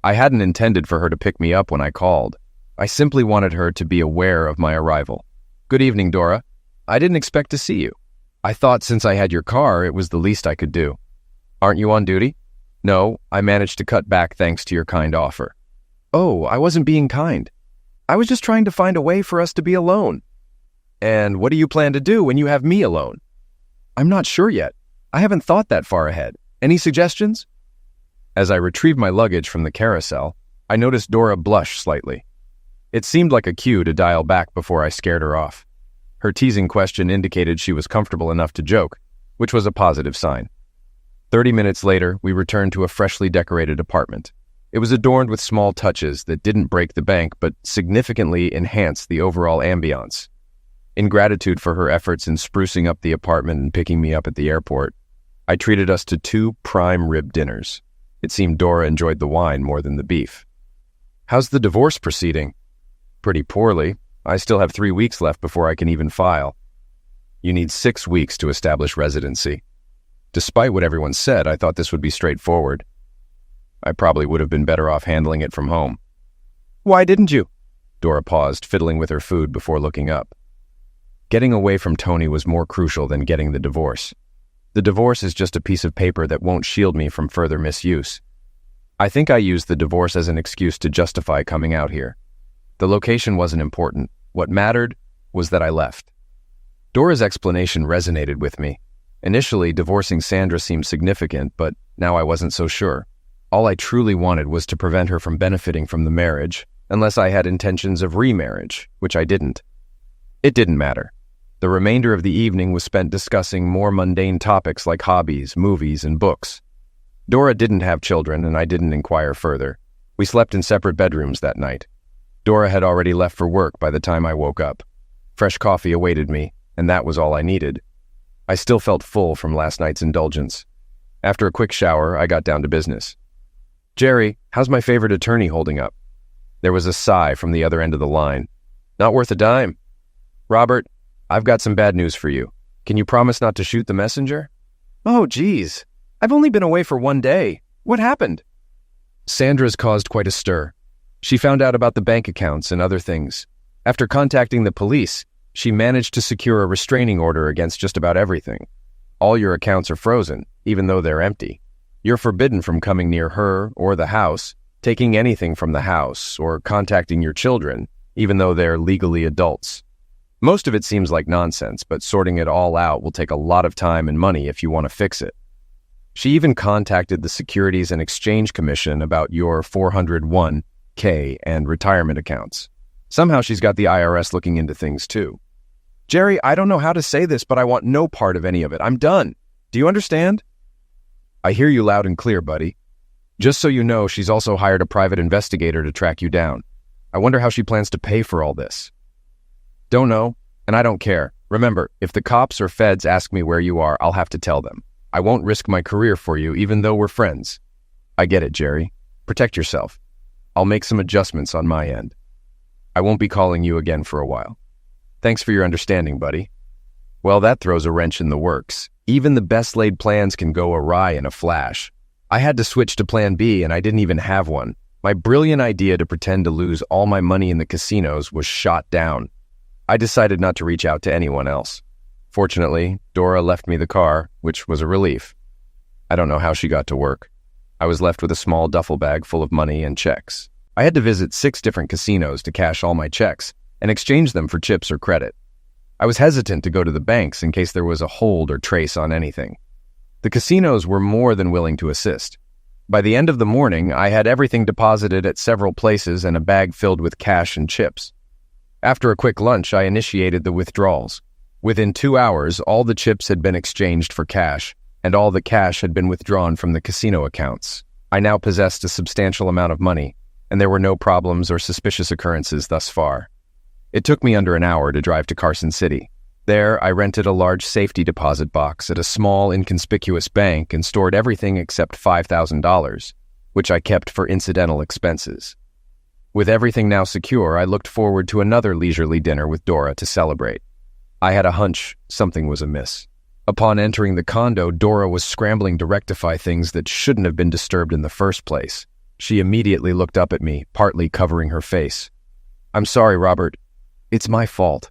I hadn't intended for her to pick me up when I called. I simply wanted her to be aware of my arrival. "Good evening, Dora. I didn't expect to see you. I thought since I had your car, it was the least I could do." "Aren't you on duty?" "No, I managed to cut back thanks to your kind offer." "Oh, I wasn't being kind. I was just trying to find a way for us to be alone." "And what do you plan to do when you have me alone?" "I'm not sure yet. I haven't thought that far ahead. Any suggestions?" As I retrieved my luggage from the carousel, I noticed Dora blush slightly. It seemed like a cue to dial back before I scared her off. Her teasing question indicated she was comfortable enough to joke, which was a positive sign. 30 minutes later, we returned to a freshly decorated apartment. It was adorned with small touches that didn't break the bank but significantly enhanced the overall ambiance. In gratitude for her efforts in sprucing up the apartment and picking me up at the airport, I treated us to 2 prime rib dinners. It seemed Dora enjoyed the wine more than the beef. "How's the divorce proceeding?" "Pretty poorly. I still have 3 weeks left before I can even file." "You need 6 weeks to establish residency." Despite what everyone said, I thought this would be straightforward. I probably would have been better off handling it from home. "Why didn't you?" Dora paused, fiddling with her food before looking up. Getting away from Tony was more crucial than getting the divorce. The divorce is just a piece of paper that won't shield me from further misuse. I think I used the divorce as an excuse to justify coming out here. The location wasn't important. What mattered was that I left. Dora's explanation resonated with me. Initially, divorcing Sandra seemed significant, but now I wasn't so sure. All I truly wanted was to prevent her from benefiting from the marriage, unless I had intentions of remarriage, which I didn't. It didn't matter. The remainder of the evening was spent discussing more mundane topics like hobbies, movies, and books. Dora didn't have children, and I didn't inquire further. We slept in separate bedrooms that night. Dora had already left for work by the time I woke up. Fresh coffee awaited me, and that was all I needed. I still felt full from last night's indulgence. After a quick shower, I got down to business. "Jerry, how's my favorite attorney holding up?" There was a sigh from the other end of the line. "Not worth a dime." "Robert, I've got some bad news for you. Can you promise not to shoot the messenger?" "Oh, geez. I've only been away for 1 day. What happened?" Sandra's caused quite a stir. She found out about the bank accounts and other things. After contacting the police, she managed to secure a restraining order against just about everything. All your accounts are frozen, even though they're empty. You're forbidden from coming near her or the house, taking anything from the house, or contacting your children, even though they're legally adults. Most of it seems like nonsense, but sorting it all out will take a lot of time and money if you want to fix it. She even contacted the Securities and Exchange Commission about your 401k and retirement accounts. Somehow she's got the IRS looking into things too. "Jerry, I don't know how to say this, but I want no part of any of it. I'm done. Do you understand?" "I hear you loud and clear, buddy. Just so you know, she's also hired a private investigator to track you down. I wonder how she plans to pay for all this." "Don't know, and I don't care. Remember, if the cops or feds ask me where you are, I'll have to tell them. I won't risk my career for you, even though we're friends." "I get it, Jerry. Protect yourself. I'll make some adjustments on my end. I won't be calling you again for a while. Thanks for your understanding, buddy." Well, that throws a wrench in the works. Even the best laid plans can go awry in a flash. I had to switch to plan B, and I didn't even have one. My brilliant idea to pretend to lose all my money in the casinos was shot down. I decided not to reach out to anyone else. Fortunately, Dora left me the car, which was a relief. I don't know how she got to work. I was left with a small duffel bag full of money and checks. I had to visit 6 different casinos to cash all my checks and exchange them for chips or credit. I was hesitant to go to the banks in case there was a hold or trace on anything. The casinos were more than willing to assist. By the end of the morning, I had everything deposited at several places and a bag filled with cash and chips. After a quick lunch, I initiated the withdrawals. Within 2 hours, all the chips had been exchanged for cash, and all the cash had been withdrawn from the casino accounts. I now possessed a substantial amount of money, and there were no problems or suspicious occurrences thus far. It took me under an hour to drive to Carson City. There, I rented a large safety deposit box at a small, inconspicuous bank and stored everything except $5,000, which I kept for incidental expenses. With everything now secure, I looked forward to another leisurely dinner with Dora to celebrate. I had a hunch something was amiss. Upon entering the condo, Dora was scrambling to rectify things that shouldn't have been disturbed in the first place. She immediately looked up at me, partly covering her face. "I'm sorry, Robert. It's my fault.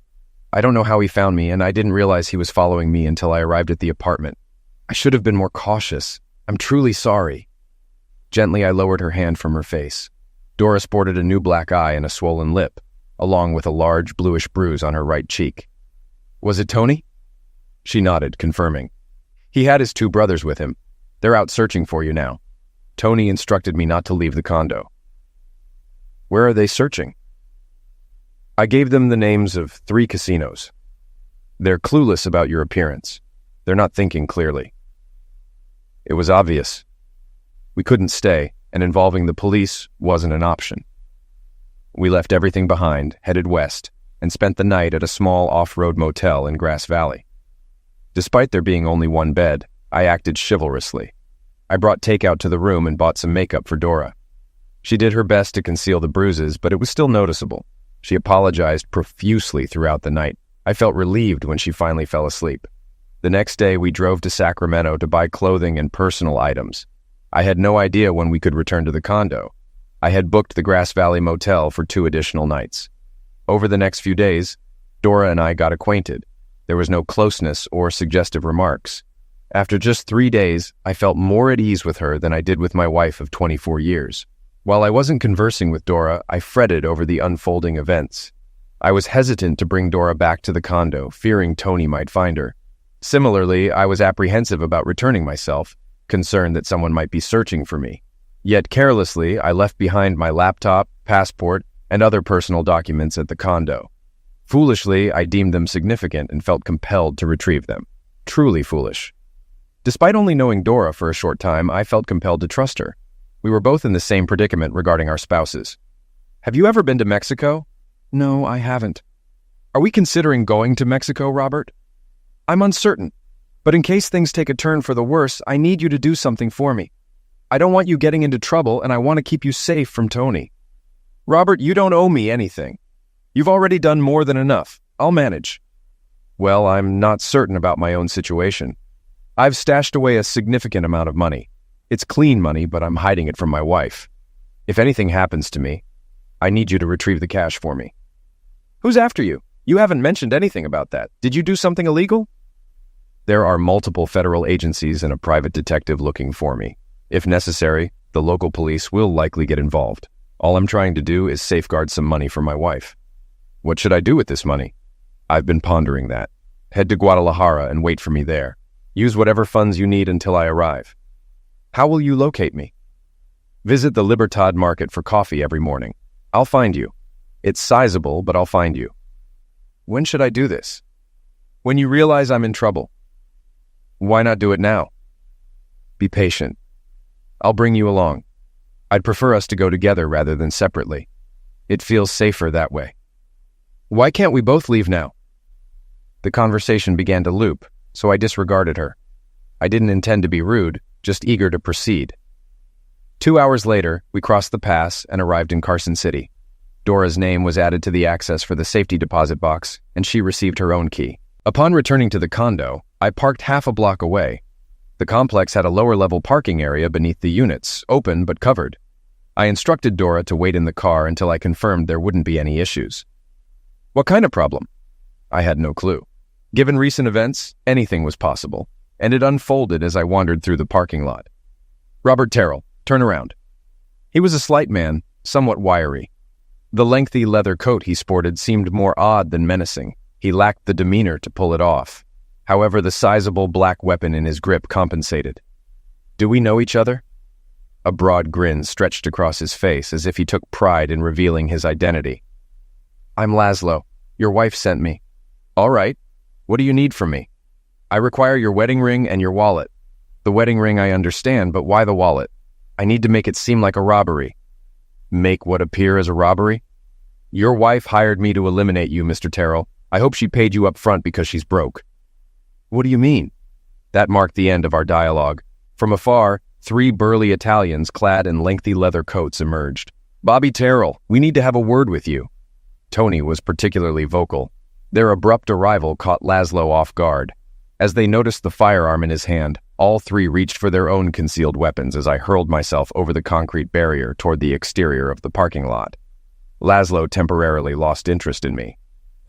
I don't know how he found me, and I didn't realize he was following me until I arrived at the apartment. I should have been more cautious. I'm truly sorry." Gently, I lowered her hand from her face. Dora sported a new black eye and a swollen lip, along with a large bluish bruise on her right cheek. "Was it Tony?" She nodded, confirming. "He had his 2 brothers with him. They're out searching for you now. Tony instructed me not to leave the condo." "Where are they searching?" "I gave them the names of 3 casinos. They're clueless about your appearance. They're not thinking clearly." It was obvious. We couldn't stay, and involving the police wasn't an option. We left everything behind, headed west, and spent the night at a small off-road motel in Grass Valley. Despite there being only 1 bed, I acted chivalrously. I brought takeout to the room and bought some makeup for Dora. She did her best to conceal the bruises, but it was still noticeable. She apologized profusely throughout the night. I felt relieved when she finally fell asleep. The next day, we drove to Sacramento to buy clothing and personal items. I had no idea when we could return to the condo. I had booked the Grass Valley Motel for 2 additional nights. Over the next few days, Dora and I got acquainted. There was no closeness or suggestive remarks. After just 3 days, I felt more at ease with her than I did with my wife of 24 years. While I wasn't conversing with Dora, I fretted over the unfolding events. I was hesitant to bring Dora back to the condo, fearing Tony might find her. Similarly, I was apprehensive about returning myself, concerned that someone might be searching for me. Yet carelessly, I left behind my laptop, passport, and other personal documents at the condo. Foolishly, I deemed them significant and felt compelled to retrieve them. Truly foolish. Despite only knowing Dora for a short time, I felt compelled to trust her. We were both in the same predicament regarding our spouses. "Have you ever been to Mexico?" "No, I haven't." "Are we considering going to Mexico, Robert?" "I'm uncertain, but in case things take a turn for the worse, I need you to do something for me. I don't want you getting into trouble, and I want to keep you safe from Tony." "Robert, you don't owe me anything. You've already done more than enough. I'll manage." "Well, I'm not certain about my own situation. I've stashed away a significant amount of money. It's clean money, but I'm hiding it from my wife. If anything happens to me, I need you to retrieve the cash for me." "Who's after you? You haven't mentioned anything about that. Did you do something illegal?" "There are multiple federal agencies and a private detective looking for me. If necessary, the local police will likely get involved. All I'm trying to do is safeguard some money for my wife." "What should I do with this money?" "I've been pondering that. Head to Guadalajara and wait for me there. Use whatever funds you need until I arrive." "How will you locate me?" "Visit the Libertad market for coffee every morning. I'll find you. It's sizable, but I'll find you." "When should I do this?" "When you realize I'm in trouble." "Why not do it now?" "Be patient. I'll bring you along. I'd prefer us to go together rather than separately. It feels safer that way." "Why can't we both leave now?" The conversation began to loop, so I disregarded her. I didn't intend to be rude, just eager to proceed. 2 hours later, we crossed the pass and arrived in Carson City. Dora's name was added to the access for the safety deposit box, and she received her own key. Upon returning to the condo, I parked half a block away. The complex had a lower-level parking area beneath the units, open but covered. I instructed Dora to wait in the car until I confirmed there wouldn't be any issues. "What kind of problem?" I had no clue. Given recent events, anything was possible, and it unfolded as I wandered through the parking lot. "Robert Terrell, turn around." He was a slight man, somewhat wiry. The lengthy leather coat he sported seemed more odd than menacing. He lacked the demeanor to pull it off. However, the sizable black weapon in his grip compensated. "Do we know each other?" A broad grin stretched across his face as if he took pride in revealing his identity. "I'm Laszlo. Your wife sent me." "All right. What do you need from me?" "I require your wedding ring and your wallet." "The wedding ring I understand, but why the wallet?" "I need to make it seem like a robbery." "Make what appear as a robbery?" "Your wife hired me to eliminate you, Mr. Terrell. I hope she paid you up front because she's broke." "What do you mean?" That marked the end of our dialogue. From afar, 3 burly Italians clad in lengthy leather coats emerged. "Bobby Terrell, we need to have a word with you." Tony was particularly vocal. Their abrupt arrival caught Laszlo off guard. As they noticed the firearm in his hand, all 3 reached for their own concealed weapons as I hurled myself over the concrete barrier toward the exterior of the parking lot. Laszlo temporarily lost interest in me.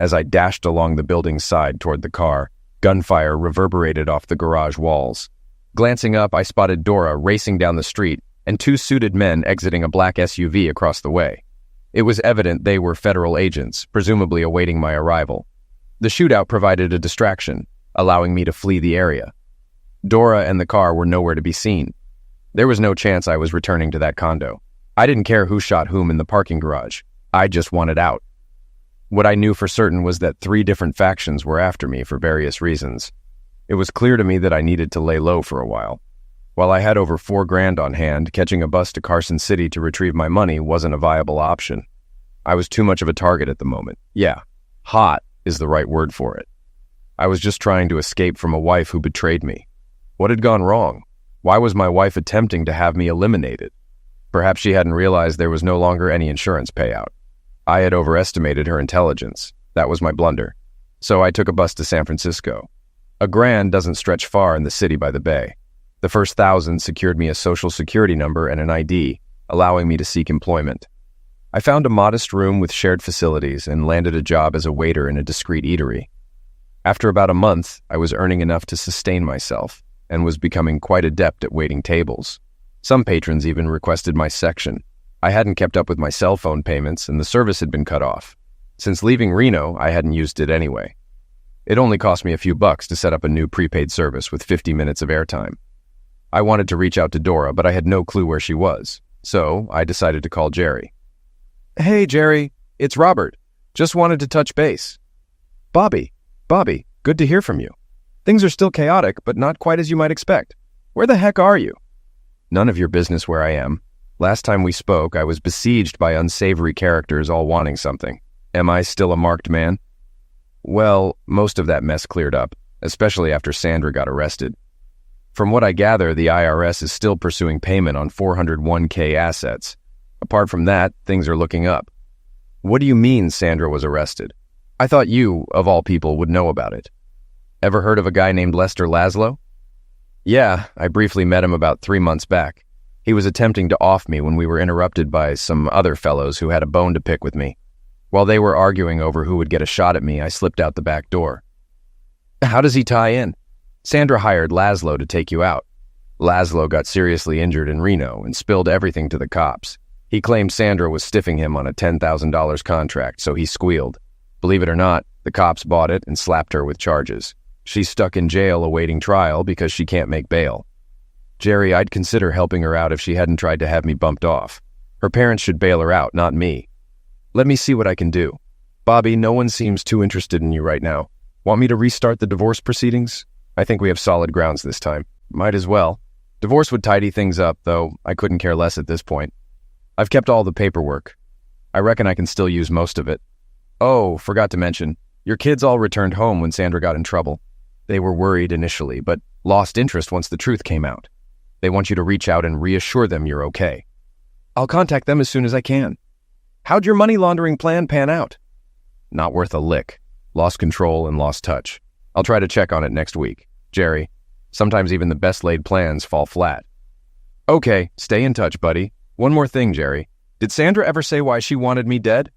As I dashed along the building's side toward the car, gunfire reverberated off the garage walls. Glancing up, I spotted Dora racing down the street and 2 suited men exiting a black SUV across the way. It was evident they were federal agents, presumably awaiting my arrival. The shootout provided a distraction, allowing me to flee the area. Dora and the car were nowhere to be seen. There was no chance I was returning to that condo. I didn't care who shot whom in the parking garage. I just wanted out. What I knew for certain was that 3 different factions were after me for various reasons. It was clear to me that I needed to lay low for a while. While I had over $4,000 on hand, catching a bus to Carson City to retrieve my money wasn't a viable option. I was too much of a target at the moment. Yeah, hot is the right word for it. I was just trying to escape from a wife who betrayed me. What had gone wrong? Why was my wife attempting to have me eliminated? Perhaps she hadn't realized there was no longer any insurance payout. I had overestimated her intelligence. That was my blunder. So I took a bus to San Francisco. A grand doesn't stretch far in the city by the bay. The first 1,000 secured me a social security number and an ID, allowing me to seek employment. I found a modest room with shared facilities and landed a job as a waiter in a discreet eatery. After about a month, I was earning enough to sustain myself and was becoming quite adept at waiting tables. Some patrons even requested my section. I hadn't kept up with my cell phone payments and the service had been cut off. Since leaving Reno, I hadn't used it anyway. It only cost me a few bucks to set up a new prepaid service with 50 minutes of airtime. I wanted to reach out to Dora, but I had no clue where she was, so I decided to call Jerry. "Hey, Jerry, it's Robert. Just wanted to touch base." Bobby, good to hear from you. Things are still chaotic, but not quite as you might expect. Where the heck are you?" "None of your business where I am. Last time we spoke, I was besieged by unsavory characters all wanting something. Am I still a marked man?" "Well, most of that mess cleared up, especially after Sandra got arrested. From what I gather, the IRS is still pursuing payment on 401k assets. Apart from that, things are looking up." "What do you mean Sandra was arrested? I thought you, of all people, would know about it." "Ever heard of a guy named Lester Laszlo?" "Yeah, I briefly met him about 3 months back. He was attempting to off me when we were interrupted by some other fellows who had a bone to pick with me. While they were arguing over who would get a shot at me, I slipped out the back door." "How does he tie in?" "Sandra hired Laszlo to take you out. Laszlo got seriously injured in Reno and spilled everything to the cops. He claimed Sandra was stiffing him on a $10,000 contract, so he squealed. Believe it or not, the cops bought it and slapped her with charges. She's stuck in jail awaiting trial because she can't make bail. Jerry, I'd consider helping her out if she hadn't tried to have me bumped off. Her parents should bail her out, not me. Let me see what I can do. Bobby, no one seems too interested in you right now. Want me to restart the divorce proceedings? I think we have solid grounds this time. Might as well. Divorce would tidy things up, though I couldn't care less at this point. I've kept all the paperwork. I reckon I can still use most of it. Oh, forgot to mention, your kids all returned home when Sandra got in trouble. They were worried initially, but lost interest once the truth came out. They want you to reach out and reassure them you're okay. I'll contact them as soon as I can. How'd your money laundering plan pan out? Not worth a lick. Lost control and lost touch. I'll try to check on it next week. Jerry, sometimes even the best laid plans fall flat. Okay, stay in touch, buddy. One more thing, Jerry. Did Sandra ever say why she wanted me dead?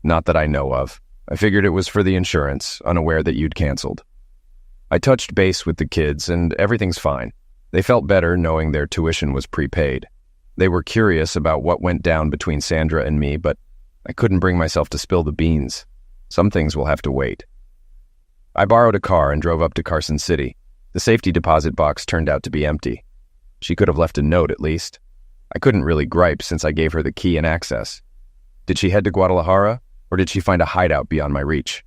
Not that I know of. I figured it was for the insurance, unaware that you'd canceled. I touched base with the kids, and everything's fine. They felt better knowing their tuition was prepaid. They were curious about what went down between Sandra and me, but I couldn't bring myself to spill the beans. Some things will have to wait. I borrowed a car and drove up to Carson City. The safety deposit box turned out to be empty. She could have left a note at least. I couldn't really gripe since I gave her the key and access. Did she head to Guadalajara, or did she find a hideout beyond my reach?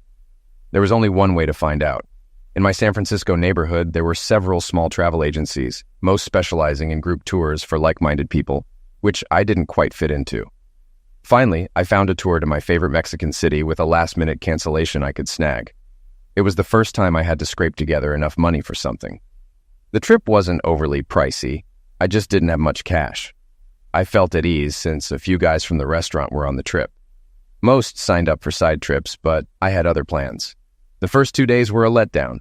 There was only one way to find out. In my San Francisco neighborhood, there were several small travel agencies, most specializing in group tours for like-minded people, which I didn't quite fit into. Finally, I found a tour to my favorite Mexican city with a last-minute cancellation I could snag. It was the first time I had to scrape together enough money for something. The trip wasn't overly pricey, I just didn't have much cash. I felt at ease since a few guys from the restaurant were on the trip. Most signed up for side trips, but I had other plans. The first 2 days were a letdown.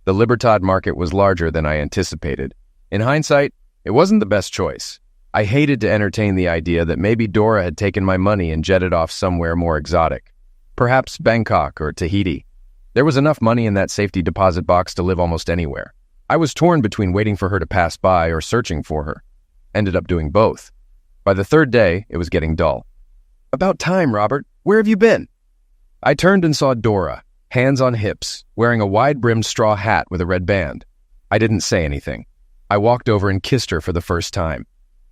The Libertad market was larger than I anticipated. In hindsight, it wasn't the best choice. I hated to entertain the idea that maybe Dora had taken my money and jetted off somewhere more exotic. Perhaps Bangkok or Tahiti. There was enough money in that safety deposit box to live almost anywhere. I was torn between waiting for her to pass by or searching for her. Ended up doing both. By the third day, it was getting dull. "About time, Robert. Where have you been?" I turned and saw Dora, hands on hips, wearing a wide-brimmed straw hat with a red band. I didn't say anything. I walked over and kissed her for the first time.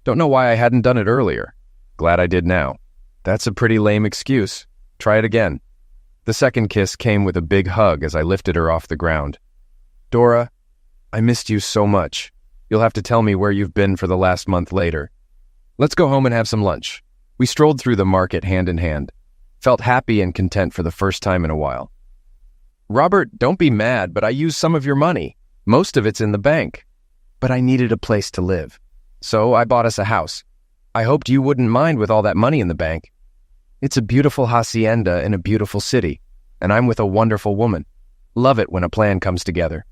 Don't know why I hadn't done it earlier. Glad I did now. That's a pretty lame excuse. Try it again. The second kiss came with a big hug as I lifted her off the ground. "Dora, I missed you so much. You'll have to tell me where you've been for the last month later. Let's go home and have some lunch." We strolled through the market hand in hand. Felt happy and content for the first time in a while. "Robert, don't be mad, but I used some of your money. Most of it's in the bank. But I needed a place to live. So I bought us a house. I hoped you wouldn't mind with all that money in the bank. It's a beautiful hacienda in a beautiful city, and I'm with a wonderful woman. Love it when a plan comes together."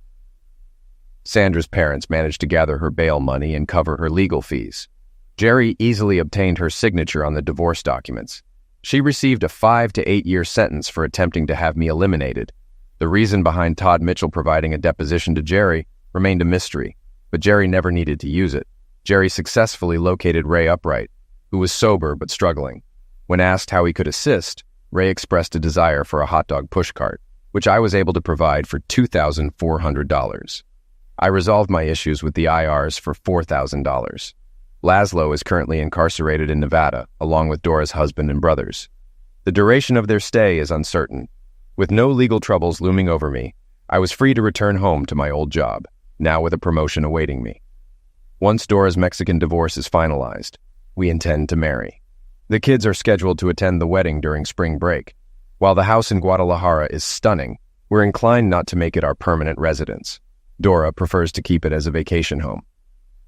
Sandra's parents managed to gather her bail money and cover her legal fees. Jerry easily obtained her signature on the divorce documents. She received a 5 to 8 year sentence for attempting to have me eliminated. The reason behind Todd Mitchell providing a deposition to Jerry remained a mystery, but Jerry never needed to use it. Jerry successfully located Ray Upright, who was sober but struggling. When asked how he could assist, Ray expressed a desire for a hot dog pushcart, which I was able to provide for $2,400. I resolved my issues with the IRs for $4,000. Laszlo is currently incarcerated in Nevada, along with Dora's husband and brothers. The duration of their stay is uncertain. With no legal troubles looming over me, I was free to return home to my old job, now with a promotion awaiting me. Once Dora's Mexican divorce is finalized, we intend to marry. The kids are scheduled to attend the wedding during spring break. While the house in Guadalajara is stunning, we're inclined not to make it our permanent residence. Dora prefers to keep it as a vacation home.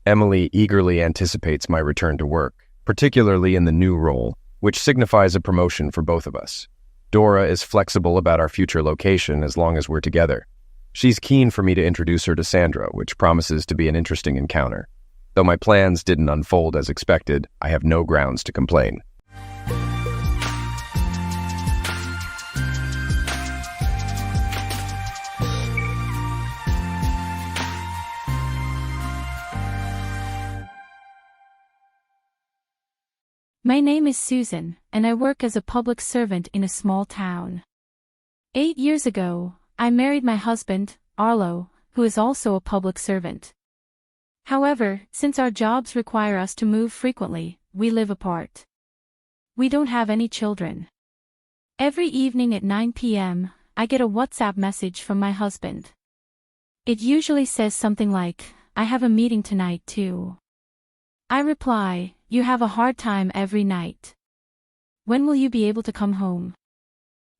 Emily eagerly anticipates my return to work, particularly in the new role, which signifies a promotion for both of us. Dora is flexible about our future location as long as we're together. She's keen for me to introduce her to Sandra, which promises to be an interesting encounter. Though my plans didn't unfold as expected, I have no grounds to complain.
My name is Susan, and I work as a public servant in a small town. 8 years ago, I married my husband, Arlo, who is also a public servant. However, since our jobs require us to move frequently, we live apart. We don't have any children. Every evening at 9 p.m., I get a WhatsApp message from my husband. It usually says something like, "I have a meeting tonight too." I reply, "You have a hard time every night. When will you be able to come home?"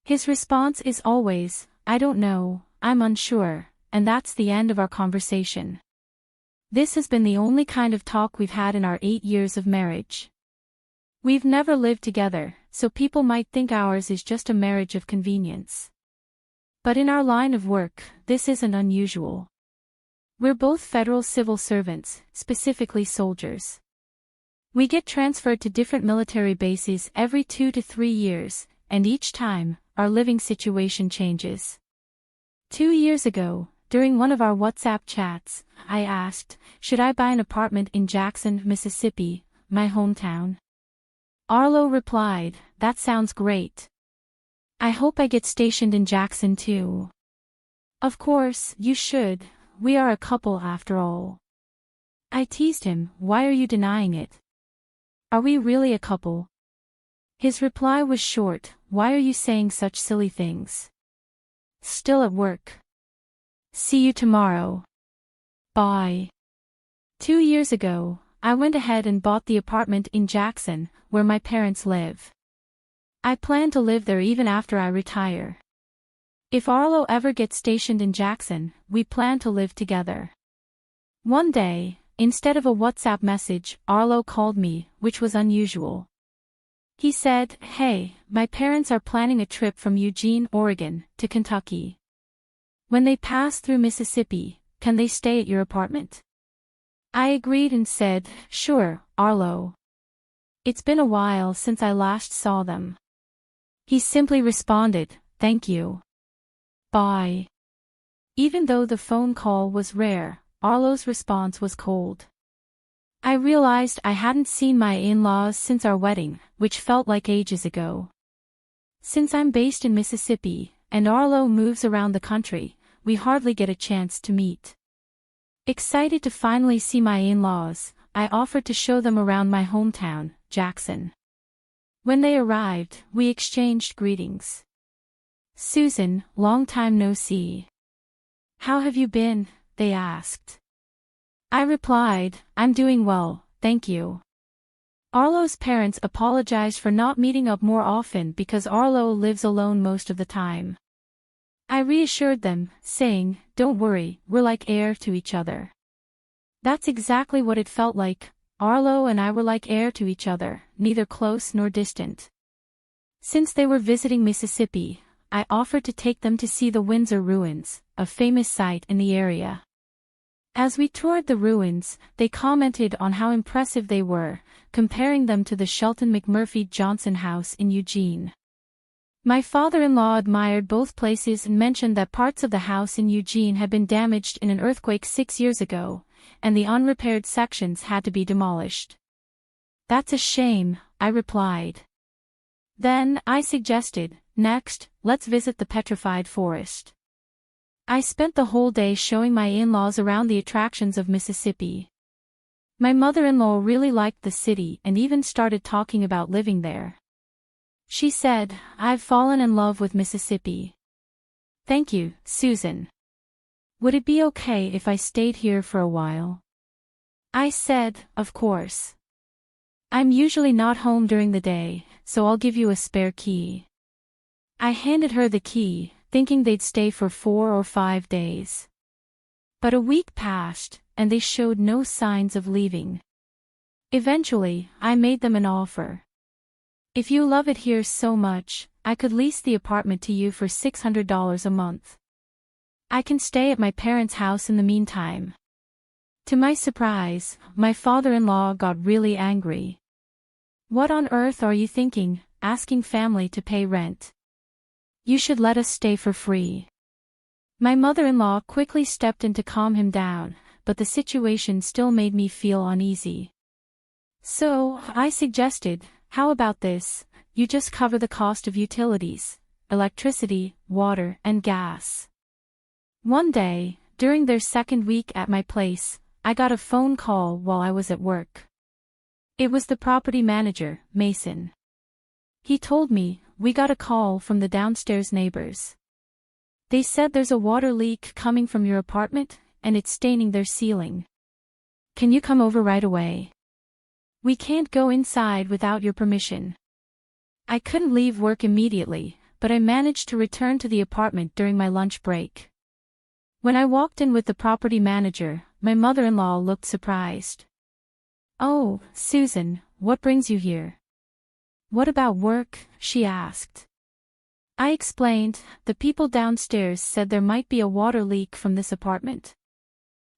His response is always, "I don't know, I'm unsure," and that's the end of our conversation. This has been the only kind of talk we've had in our 8 years of marriage. We've never lived together, so people might think ours is just a marriage of convenience. But in our line of work, this isn't unusual. We're both federal civil servants, specifically soldiers. We get transferred to different military bases every 2 to 3 years, and each time, our living situation changes. 2 years ago, during one of our WhatsApp chats, I asked, should I buy an apartment in Jackson, Mississippi, my hometown? Arlo replied, "That sounds great. I hope I get stationed in Jackson too." Of course, you should. We are a couple after all. I teased him, "Why are you denying it? Are we really a couple? His reply was short, why are you saying such silly things? Still at work. See you tomorrow. Bye. 2 years ago, I went ahead and bought the apartment in Jackson, where my parents live. I plan to live there even after I retire. If Arlo ever gets stationed in Jackson, we plan to live together. One day, instead of a WhatsApp message, Arlo called me, which was unusual. He said, "Hey, my parents are planning a trip from Eugene, Oregon, to Kentucky. When they pass through Mississippi, can they stay at your apartment?" I agreed and said, "Sure, Arlo. It's been a while since I last saw them." He simply responded, "Thank you. Bye." Even though the phone call was rare, Arlo's response was cold. I realized I hadn't seen my in-laws since our wedding, which felt like ages ago. Since I'm based in Mississippi, and Arlo moves around the country, we hardly get a chance to meet. Excited to finally see my in-laws, I offered to show them around my hometown, Jackson. When they arrived, we exchanged greetings. "Susan, long time no see. How have you been?" they asked. I replied, "I'm doing well, thank you." Arlo's parents apologized for not meeting up more often because Arlo lives alone most of the time. I reassured them, saying, "Don't worry, we're like air to each other." That's exactly what it felt like. Arlo and I were like air to each other, neither close nor distant. Since they were visiting Mississippi, I offered to take them to see the Windsor Ruins, a famous site in the area. As we toured the ruins, they commented on how impressive they were, comparing them to the Shelton McMurphy Johnson House in Eugene. My father-in-law admired both places and mentioned that parts of the house in Eugene had been damaged in an earthquake 6 years ago, and the unrepaired sections had to be demolished. "That's a shame," I replied. Then, I suggested, "Next, let's visit the petrified forest." I spent the whole day showing my in-laws around the attractions of Mississippi. My mother-in-law really liked the city and even started talking about living there. She said, "I've fallen in love with Mississippi." "Thank you, Susan. Would it be okay if I stayed here for a while?" I said, "Of course. I'm usually not home during the day, so I'll give you a spare key." I handed her the key, thinking they'd stay for 4 or 5 days. But a week passed, and they showed no signs of leaving. Eventually, I made them an offer. "If you love it here so much, I could lease the apartment to you for $600 a month. I can stay at my parents' house in the meantime." To my surprise, my father-in-law got really angry. "What on earth are you thinking, asking family to pay rent? You should let us stay for free." My mother-in-law quickly stepped in to calm him down, but the situation still made me feel uneasy. So, I suggested, "How about this, you just cover the cost of utilities, electricity, water, and gas." One day, during their second week at my place, I got a phone call while I was at work. It was the property manager, Mason. He told me, "We got a call from the downstairs neighbors. They said there's a water leak coming from your apartment, and it's staining their ceiling. Can you come over right away? We can't go inside without your permission." I couldn't leave work immediately, but I managed to return to the apartment during my lunch break. When I walked in with the property manager, my mother-in-law looked surprised. "Oh, Susan, what brings you here?" "What about work?" she asked. I explained, "The people downstairs said there might be a water leak from this apartment."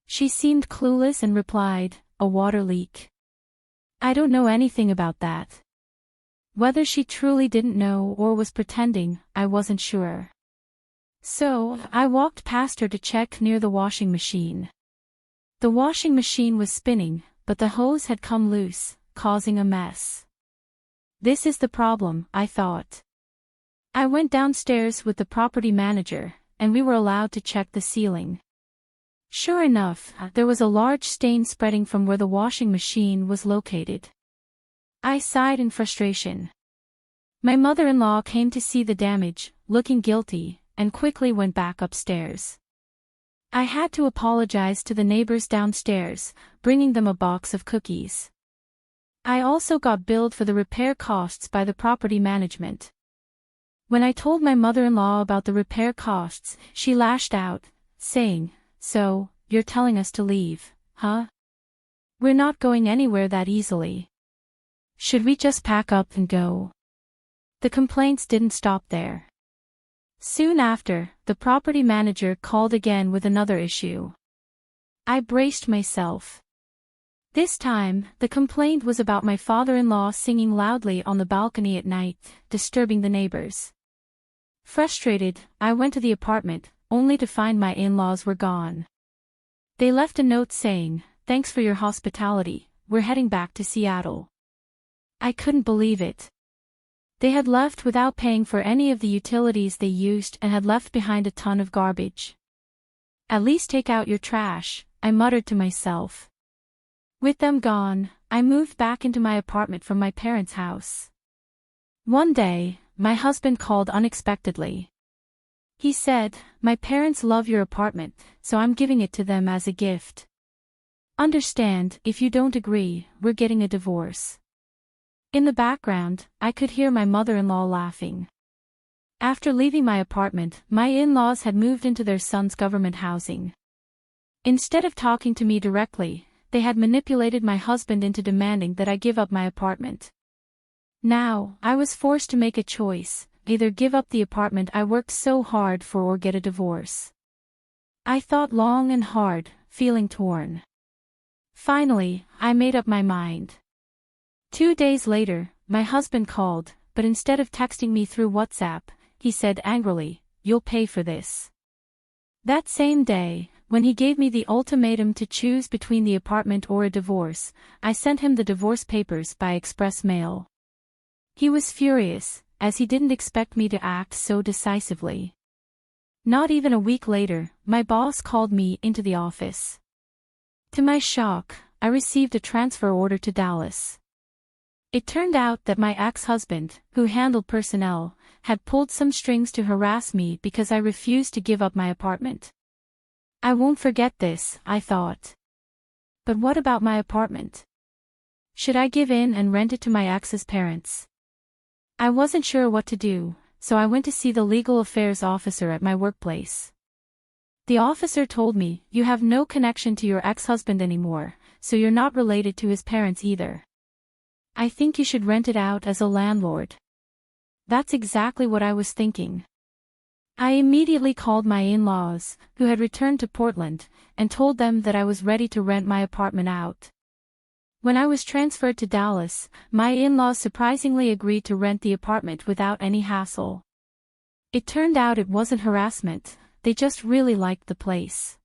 She seemed clueless and replied, "A water leak? I don't know anything about that." Whether she truly didn't know or was pretending, I wasn't sure. So, I walked past her to check near the washing machine. The washing machine was spinning, but the hose had come loose, causing a mess. This is the problem, I thought. I went downstairs with the property manager, and we were allowed to check the ceiling. Sure enough, there was a large stain spreading from where the washing machine was located. I sighed in frustration. My mother-in-law came to see the damage, looking guilty, and quickly went back upstairs. I had to apologize to the neighbors downstairs, bringing them a box of cookies. I also got billed for the repair costs by the property management. When I told my mother-in-law about the repair costs, she lashed out, saying, "So, you're telling us to leave, huh? We're not going anywhere that easily. Should we just pack up and go?" The complaints didn't stop there. Soon after, the property manager called again with another issue. I braced myself. This time, the complaint was about my father-in-law singing loudly on the balcony at night, disturbing the neighbors. Frustrated, I went to the apartment, only to find my in-laws were gone. They left a note saying, "Thanks for your hospitality, we're heading back to Seattle." I couldn't believe it. They had left without paying for any of the utilities they used and had left behind a ton of garbage. "At least take out your trash," I muttered to myself. With them gone, I moved back into my apartment from my parents' house. One day, my husband called unexpectedly. He said, "My parents love your apartment, so I'm giving it to them as a gift. Understand, if you don't agree, we're getting a divorce." In the background, I could hear my mother-in-law laughing. After leaving my apartment, my in-laws had moved into their son's government housing. Instead of talking to me directly, they had manipulated my husband into demanding that I give up my apartment. Now, I was forced to make a choice, either give up the apartment I worked so hard for or get a divorce. I thought long and hard, feeling torn. Finally, I made up my mind. 2 days later, my husband called, but instead of texting me through WhatsApp, he said angrily, "You'll pay for this." That same day, when he gave me the ultimatum to choose between the apartment or a divorce, I sent him the divorce papers by express mail. He was furious, as he didn't expect me to act so decisively. Not even a week later, my boss called me into the office. To my shock, I received a transfer order to Dallas. It turned out that my ex-husband, who handled personnel, had pulled some strings to harass me because I refused to give up my apartment. I won't forget this, I thought. But what about my apartment? Should I give in and rent it to my ex's parents? I wasn't sure what to do, so I went to see the legal affairs officer at my workplace. The officer told me, "You have no connection to your ex-husband anymore, so you're not related to his parents either. I think you should rent it out as a landlord." That's exactly what I was thinking. I immediately called my in-laws, who had returned to Portland, and told them that I was ready to rent my apartment out. When I was transferred to Dallas, my in-laws surprisingly agreed to rent the apartment without any hassle. It turned out it wasn't harassment, they just really liked the place.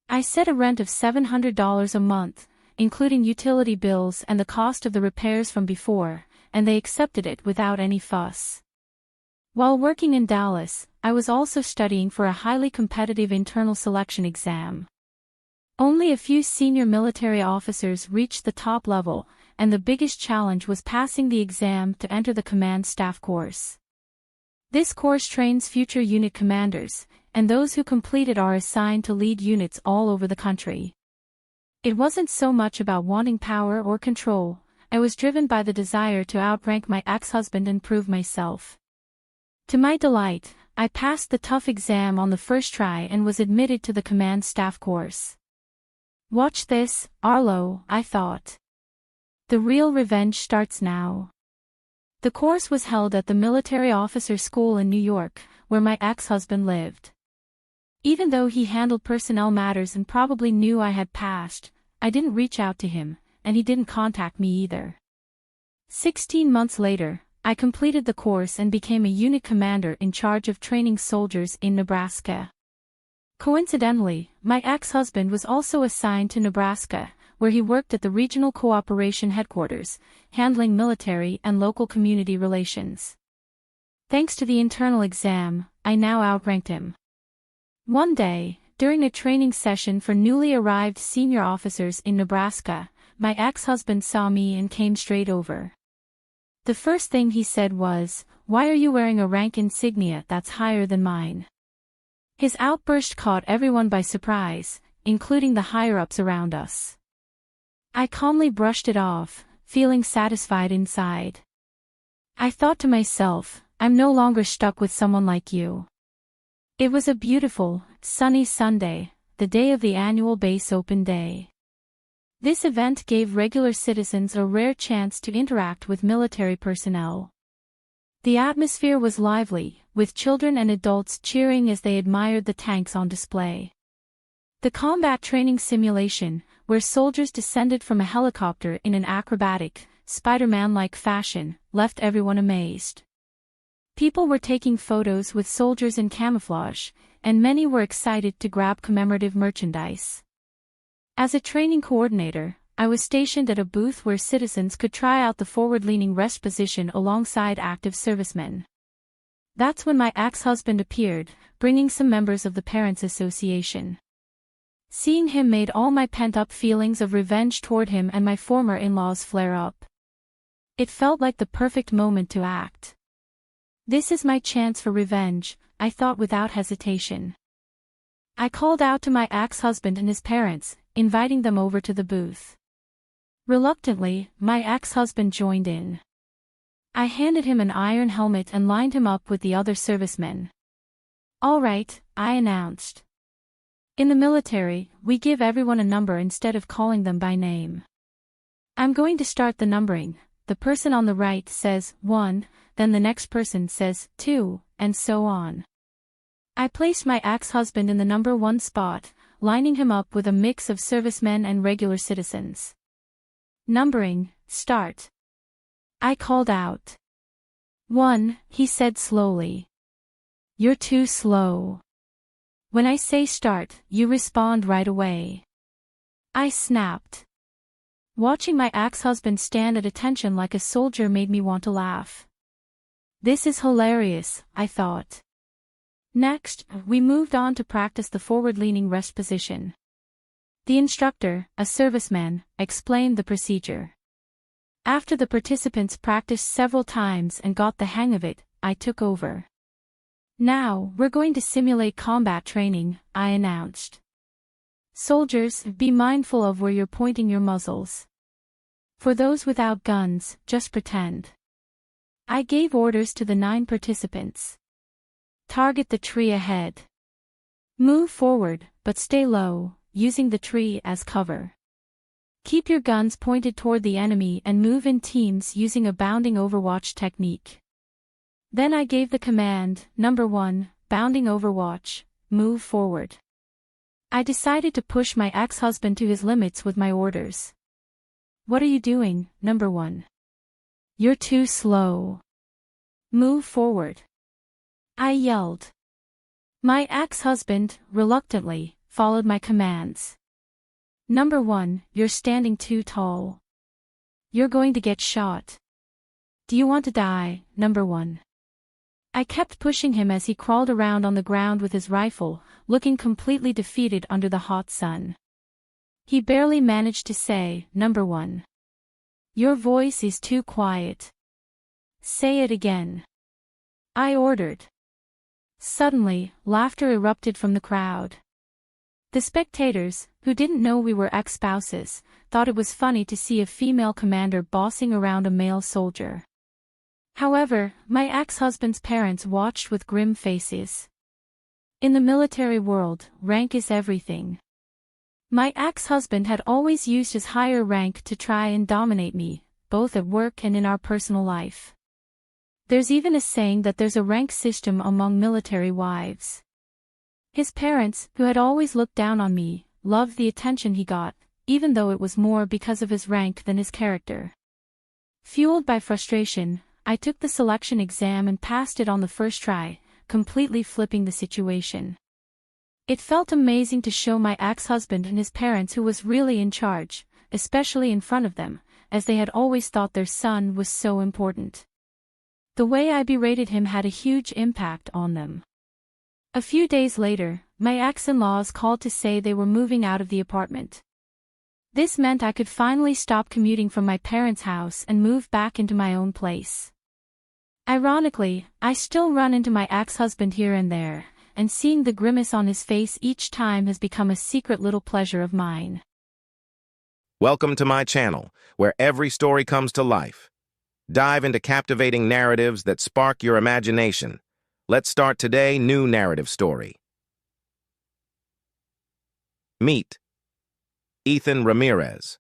I set a rent of $700 a month, including utility bills and the cost of the repairs from before, and they accepted it without any fuss. While working in Dallas, I was also studying for a highly competitive internal selection exam. Only a few senior military officers reached the top level, and the biggest challenge was passing the exam to enter the command staff course. This course trains future unit commanders, and those who complete it are assigned to lead units all over the country. It wasn't so much about wanting power or control, I was driven by the desire to outrank my ex-husband and prove myself. To my delight, I passed the tough exam on the first try and was admitted to the command staff course. Watch this, Arlo, I thought. The real revenge starts now. The course was held at the Military Officer School in New York, where my ex-husband lived. Even though he handled personnel matters and probably knew I had passed, I didn't reach out to him, and he didn't contact me either. 16 months later, I completed the course and became a unit commander in charge of training soldiers in Nebraska. Coincidentally, my ex-husband was also assigned to Nebraska, where he worked at the Regional Cooperation Headquarters, handling military and local community relations. Thanks to the internal exam, I now outranked him. One day, during a training session for newly arrived senior officers in Nebraska, my ex-husband saw me and came straight over. The first thing he said was, "Why are you wearing a rank insignia that's higher than mine?" His outburst caught everyone by surprise, including the higher-ups around us. I calmly brushed it off, feeling satisfied inside. I thought to myself, I'm no longer stuck with someone like you. It was a beautiful, sunny Sunday, the day of the annual Base Open Day. This event gave regular citizens a rare chance to interact with military personnel. The atmosphere was lively, with children and adults cheering as they admired the tanks on display. The combat training simulation, where soldiers descended from a helicopter in an acrobatic, Spider-Man-like fashion, left everyone amazed. People were taking photos with soldiers in camouflage, and many were excited to grab commemorative merchandise. As a training coordinator, I was stationed at a booth where citizens could try out the forward-leaning rest position alongside active servicemen. That's when my ex-husband appeared, bringing some members of the Parents Association. Seeing him made all my pent-up feelings of revenge toward him and my former in-laws flare up. It felt like the perfect moment to act. This is my chance for revenge, I thought without hesitation. I called out to my ex-husband and his parents, inviting them over to the booth. Reluctantly, my ex-husband joined in. I handed him an iron helmet and lined him up with the other servicemen. "All right," I announced. "In the military, we give everyone a number instead of calling them by name. I'm going to start the numbering. The person on the right says 1, then the next person says 2, and so on." I placed my ex-husband in the number 1 spot, lining him up with a mix of servicemen and regular citizens. "Numbering, start." I called out. 1, he said slowly. "You're too slow. When I say start, you respond right away." I snapped. Watching my ex-husband stand at attention like a soldier made me want to laugh. This is hilarious, I thought. Next, we moved on to practice the forward-leaning rest position. The instructor, a serviceman, explained the procedure. After the participants practiced several times and got the hang of it, I took over. "Now, we're going to simulate combat training," I announced. "Soldiers, be mindful of where you're pointing your muzzles. For those without guns, just pretend." I gave orders to the 9 participants. "Target the tree ahead. Move forward, but stay low, using the tree as cover. Keep your guns pointed toward the enemy and move in teams using a bounding overwatch technique." Then I gave the command, "Number 1, bounding overwatch, move forward." I decided to push my ex-husband to his limits with my orders. "What are you doing, number 1? You're too slow. Move forward," I yelled. My ex-husband, reluctantly, followed my commands. "Number 1, you're standing too tall. You're going to get shot. Do you want to die, number 1? I kept pushing him as he crawled around on the ground with his rifle, looking completely defeated under the hot sun. He barely managed to say, "Number 1. Your voice is too quiet. Say it again," I ordered. Suddenly, laughter erupted from the crowd. The spectators, who didn't know we were ex-spouses, thought it was funny to see a female commander bossing around a male soldier. However, my ex-husband's parents watched with grim faces. In the military world, rank is everything. My ex-husband had always used his higher rank to try and dominate me, both at work and in our personal life. There's even a saying that there's a rank system among military wives. His parents, who had always looked down on me, loved the attention he got, even though it was more because of his rank than his character. Fueled by frustration, I took the selection exam and passed it on the first try, completely flipping the situation. It felt amazing to show my ex-husband and his parents who was really in charge, especially in front of them, as they had always thought their son was so important. The way I berated him had a huge impact on them. A few days later, my ex-in-laws called to say they were moving out of the apartment. This meant I could finally stop commuting from my parents' house and move back into my own place. Ironically, I still run into my ex-husband here and there, and seeing the grimace on his face each time has become a secret little pleasure of mine.
Welcome to my channel, where every story comes to life. Dive into captivating narratives that spark your imagination. Let's start today, new narrative story. Meet Ethan Ramirez,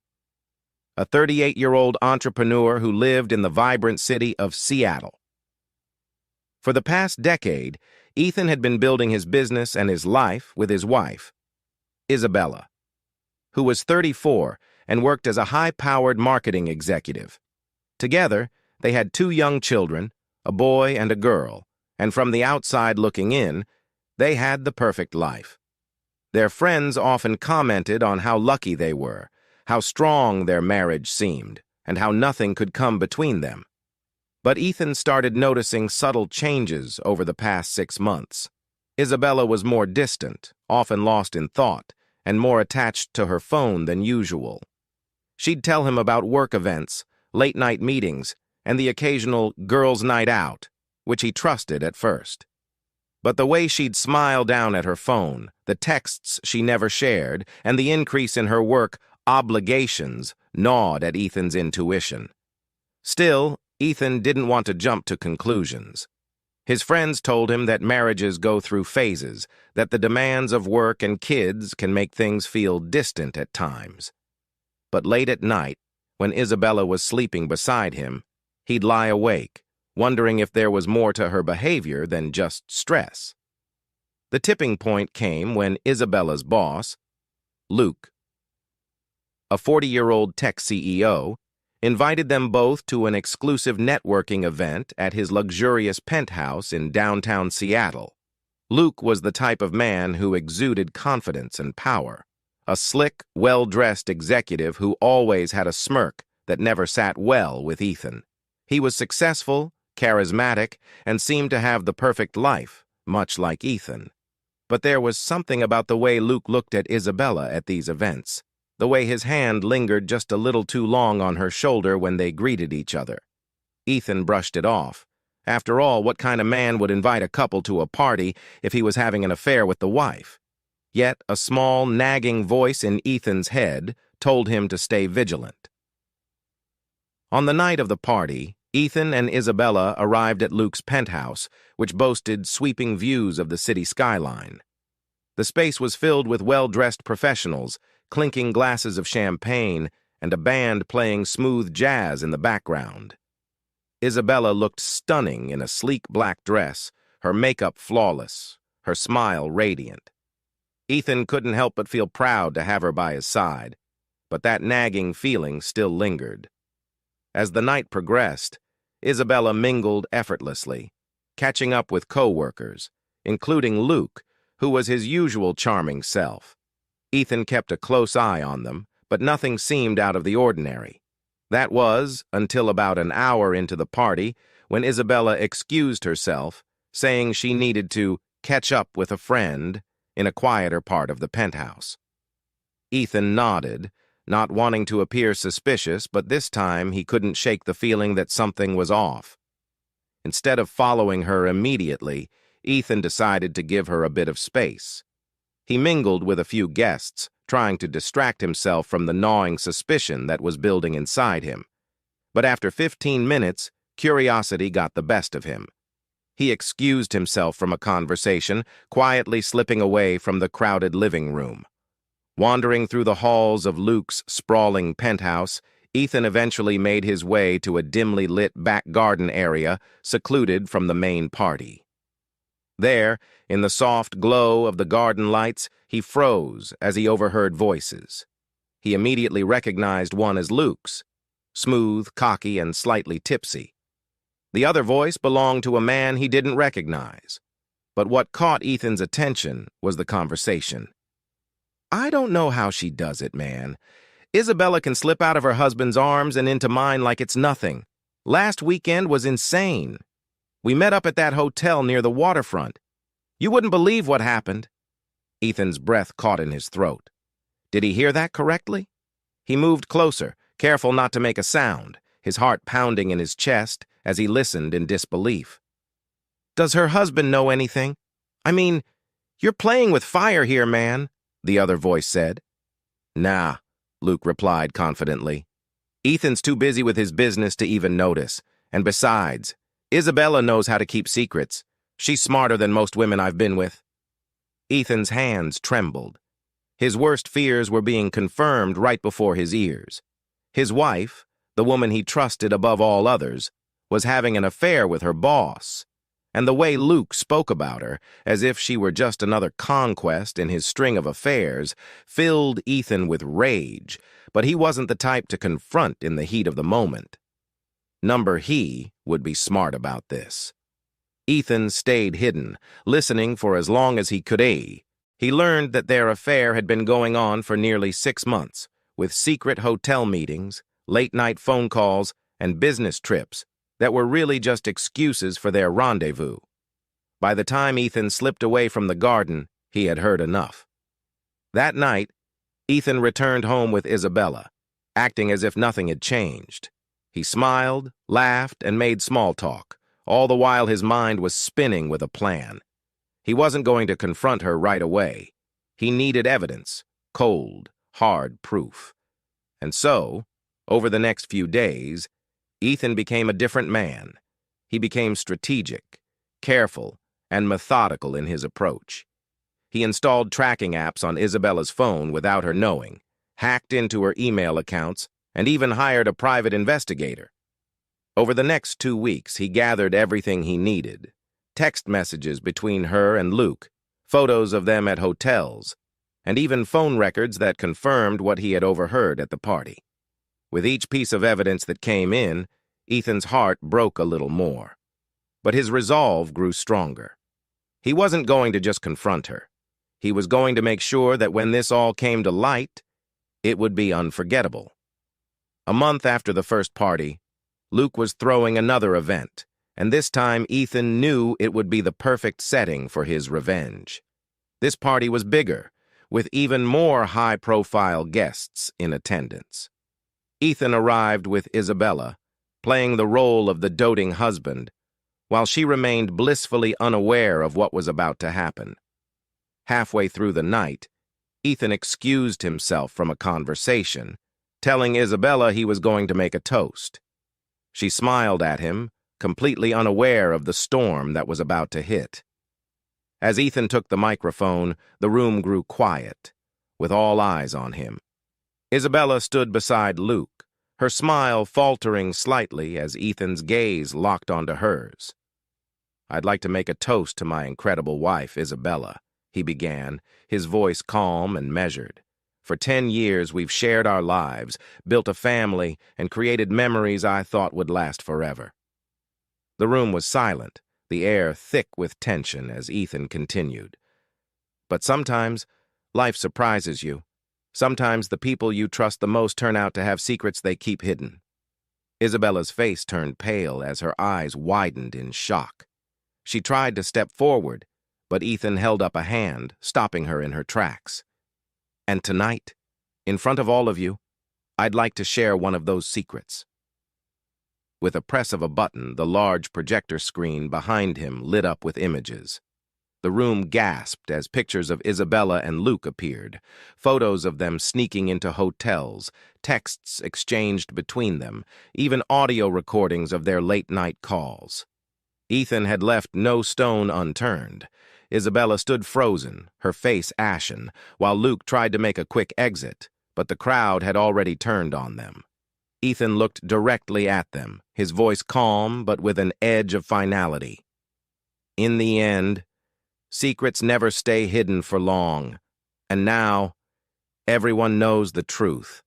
a 38-year-old entrepreneur who lived in the vibrant city of Seattle. For the past decade, Ethan had been building his business and his life with his wife, Isabella, who was 34 and worked as a high-powered marketing executive. Together, they had 2 young children, a boy and a girl, and from the outside looking in, they had the perfect life. Their friends often commented on how lucky they were, how strong their marriage seemed, and how nothing could come between them. But Ethan started noticing subtle changes over the past 6 months. Isabella was more distant, often lost in thought, and more attached to her phone than usual. She'd tell him about work events, late-night meetings, and the occasional girls' night out, which he trusted at first. But the way she'd smile down at her phone, the texts she never shared, and the increase in her work obligations gnawed at Ethan's intuition. Still, Ethan didn't want to jump to conclusions. His friends told him that marriages go through phases, that the demands of work and kids can make things feel distant at times. But late at night, when Isabella was sleeping beside him, he'd lie awake, wondering if there was more to her behavior than just stress. The tipping point came when Isabella's boss, Luke, a 40-year-old tech CEO, invited them both to an exclusive networking event at his luxurious penthouse in downtown Seattle. Luke was the type of man who exuded confidence and power, a slick, well-dressed executive who always had a smirk that never sat well with Ethan. He was successful, charismatic, and seemed to have the perfect life, much like Ethan. But there was something about the way Luke looked at Isabella at these events, the way his hand lingered just a little too long on her shoulder when they greeted each other. Ethan brushed it off. After all, what kind of man would invite a couple to a party if he was having an affair with the wife? Yet a small, nagging voice in Ethan's head told him to stay vigilant. On the night of the party, Ethan and Isabella arrived at Luke's penthouse, which boasted sweeping views of the city skyline. The space was filled with well-dressed professionals, clinking glasses of champagne, and a band playing smooth jazz in the background. Isabella looked stunning in a sleek black dress, her makeup flawless, her smile radiant. Ethan couldn't help but feel proud to have her by his side, but that nagging feeling still lingered. As the night progressed, Isabella mingled effortlessly, catching up with co-workers, including Luke, who was his usual charming self. Ethan kept a close eye on them, but nothing seemed out of the ordinary. That was until about an hour into the party, when Isabella excused herself, saying she needed to catch up with a friend in a quieter part of the penthouse. Ethan nodded, not wanting to appear suspicious, but this time he couldn't shake the feeling that something was off. Instead of following her immediately, Ethan decided to give her a bit of space. He mingled with a few guests, trying to distract himself from the gnawing suspicion that was building inside him. But after 15 minutes, curiosity got the best of him. He excused himself from a conversation, quietly slipping away from the crowded living room. Wandering through the halls of Luke's sprawling penthouse, Ethan eventually made his way to a dimly lit back garden area secluded from the main party. There, in the soft glow of the garden lights, he froze as he overheard voices. He immediately recognized one as Luke's, smooth, cocky, and slightly tipsy. The other voice belonged to a man he didn't recognize. But what caught Ethan's attention was the conversation. "I don't know how she does it, man. Isabella can slip out of her husband's arms and into mine like it's nothing. Last weekend was insane. We met up at that hotel near the waterfront. You wouldn't believe what happened." Ethan's breath caught in his throat. Did he hear that correctly? He moved closer, careful not to make a sound, his heart pounding in his chest as he listened in disbelief. "Does her husband know anything? I mean, you're playing with fire here, man," the other voice said. "Nah," Luke replied confidently. "Ethan's too busy with his business to even notice. And besides, Isabella knows how to keep secrets. She's smarter than most women I've been with." Ethan's hands trembled. His worst fears were being confirmed right before his ears. His wife, the woman he trusted above all others, was having an affair with her boss. And the way Luke spoke about her, as if she were just another conquest in his string of affairs, filled Ethan with rage, but he wasn't the type to confront in the heat of the moment. He would be smart about this. Ethan stayed hidden, listening for as long as he could. He learned that their affair had been going on for nearly 6 months, with secret hotel meetings, late-night phone calls, and business trips that were really just excuses for their rendezvous. By the time Ethan slipped away from the garden, he had heard enough. That night, Ethan returned home with Isabella, acting as if nothing had changed. He smiled, laughed, and made small talk, all the while his mind was spinning with a plan. He wasn't going to confront her right away. He needed evidence, cold, hard proof. And so, over the next few days, Ethan became a different man. He became strategic, careful, and methodical in his approach. He installed tracking apps on Isabella's phone without her knowing, hacked into her email accounts, and even hired a private investigator. Over the next 2 weeks, he gathered everything he needed: text messages between her and Luke, photos of them at hotels, and even phone records that confirmed what he had overheard at the party. With each piece of evidence that came in, Ethan's heart broke a little more. But his resolve grew stronger. He wasn't going to just confront her. He was going to make sure that when this all came to light, it would be unforgettable. A month after the first party, Luke was throwing another event, and this time Ethan knew it would be the perfect setting for his revenge. This party was bigger, with even more high-profile guests in attendance. Ethan arrived with Isabella, playing the role of the doting husband, while she remained blissfully unaware of what was about to happen. Halfway through the night, Ethan excused himself from a conversation, telling Isabella he was going to make a toast. She smiled at him, completely unaware of the storm that was about to hit. As Ethan took the microphone, the room grew quiet, with all eyes on him. Isabella stood beside Luke, her smile faltering slightly as Ethan's gaze locked onto hers. "I'd like to make a toast to my incredible wife, Isabella," he began, his voice calm and measured. "For 10 years we've shared our lives, built a family, and created memories I thought would last forever." The room was silent, the air thick with tension as Ethan continued. "But sometimes life surprises you. Sometimes the people you trust the most turn out to have secrets they keep hidden." Isabella's face turned pale as her eyes widened in shock. She tried to step forward, but Ethan held up a hand, stopping her in her tracks. "And tonight, in front of all of you, I'd like to share one of those secrets." With a press of a button, the large projector screen behind him lit up with images. The room gasped as pictures of Isabella and Luke appeared, photos of them sneaking into hotels, texts exchanged between them, even audio recordings of their late-night calls. Ethan had left no stone unturned. Isabella stood frozen, her face ashen, while Luke tried to make a quick exit, but the crowd had already turned on them. Ethan looked directly at them, his voice calm but with an edge of finality. "In the end, secrets never stay hidden for long, and now everyone knows the truth."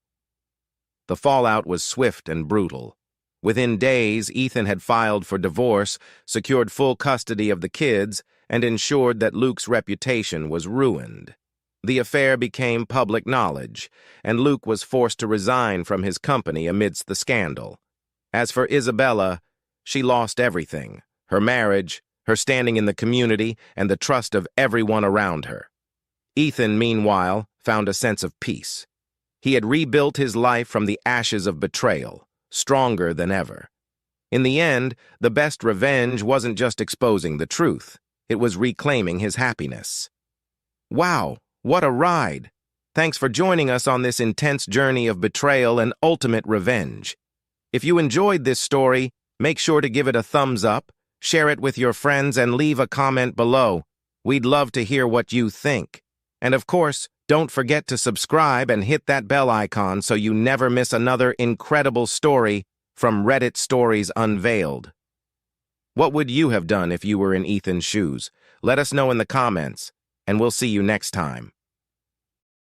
The fallout was swift and brutal. Within days, Ethan had filed for divorce, secured full custody of the kids, and ensured that Luke's reputation was ruined. The affair became public knowledge, and Luke was forced to resign from his company amidst the scandal. As for Isabella, she lost everything: her marriage, her standing in the community, and the trust of everyone around her. Ethan, meanwhile, found a sense of peace. He had rebuilt his life from the ashes of betrayal, stronger than ever. In the end, the best revenge wasn't just exposing the truth, it was reclaiming his happiness. Wow, what a ride! Thanks for joining us on this intense journey of betrayal and ultimate revenge. If you enjoyed this story, make sure to give it a thumbs up, share it with your friends, and leave a comment below. We'd love to hear what you think. And of course, don't forget to subscribe and hit that bell icon so you never miss another incredible story from Reddit Stories Unveiled. What would you have done if you were in Ethan's shoes? Let us know in the comments, and we'll see you next time.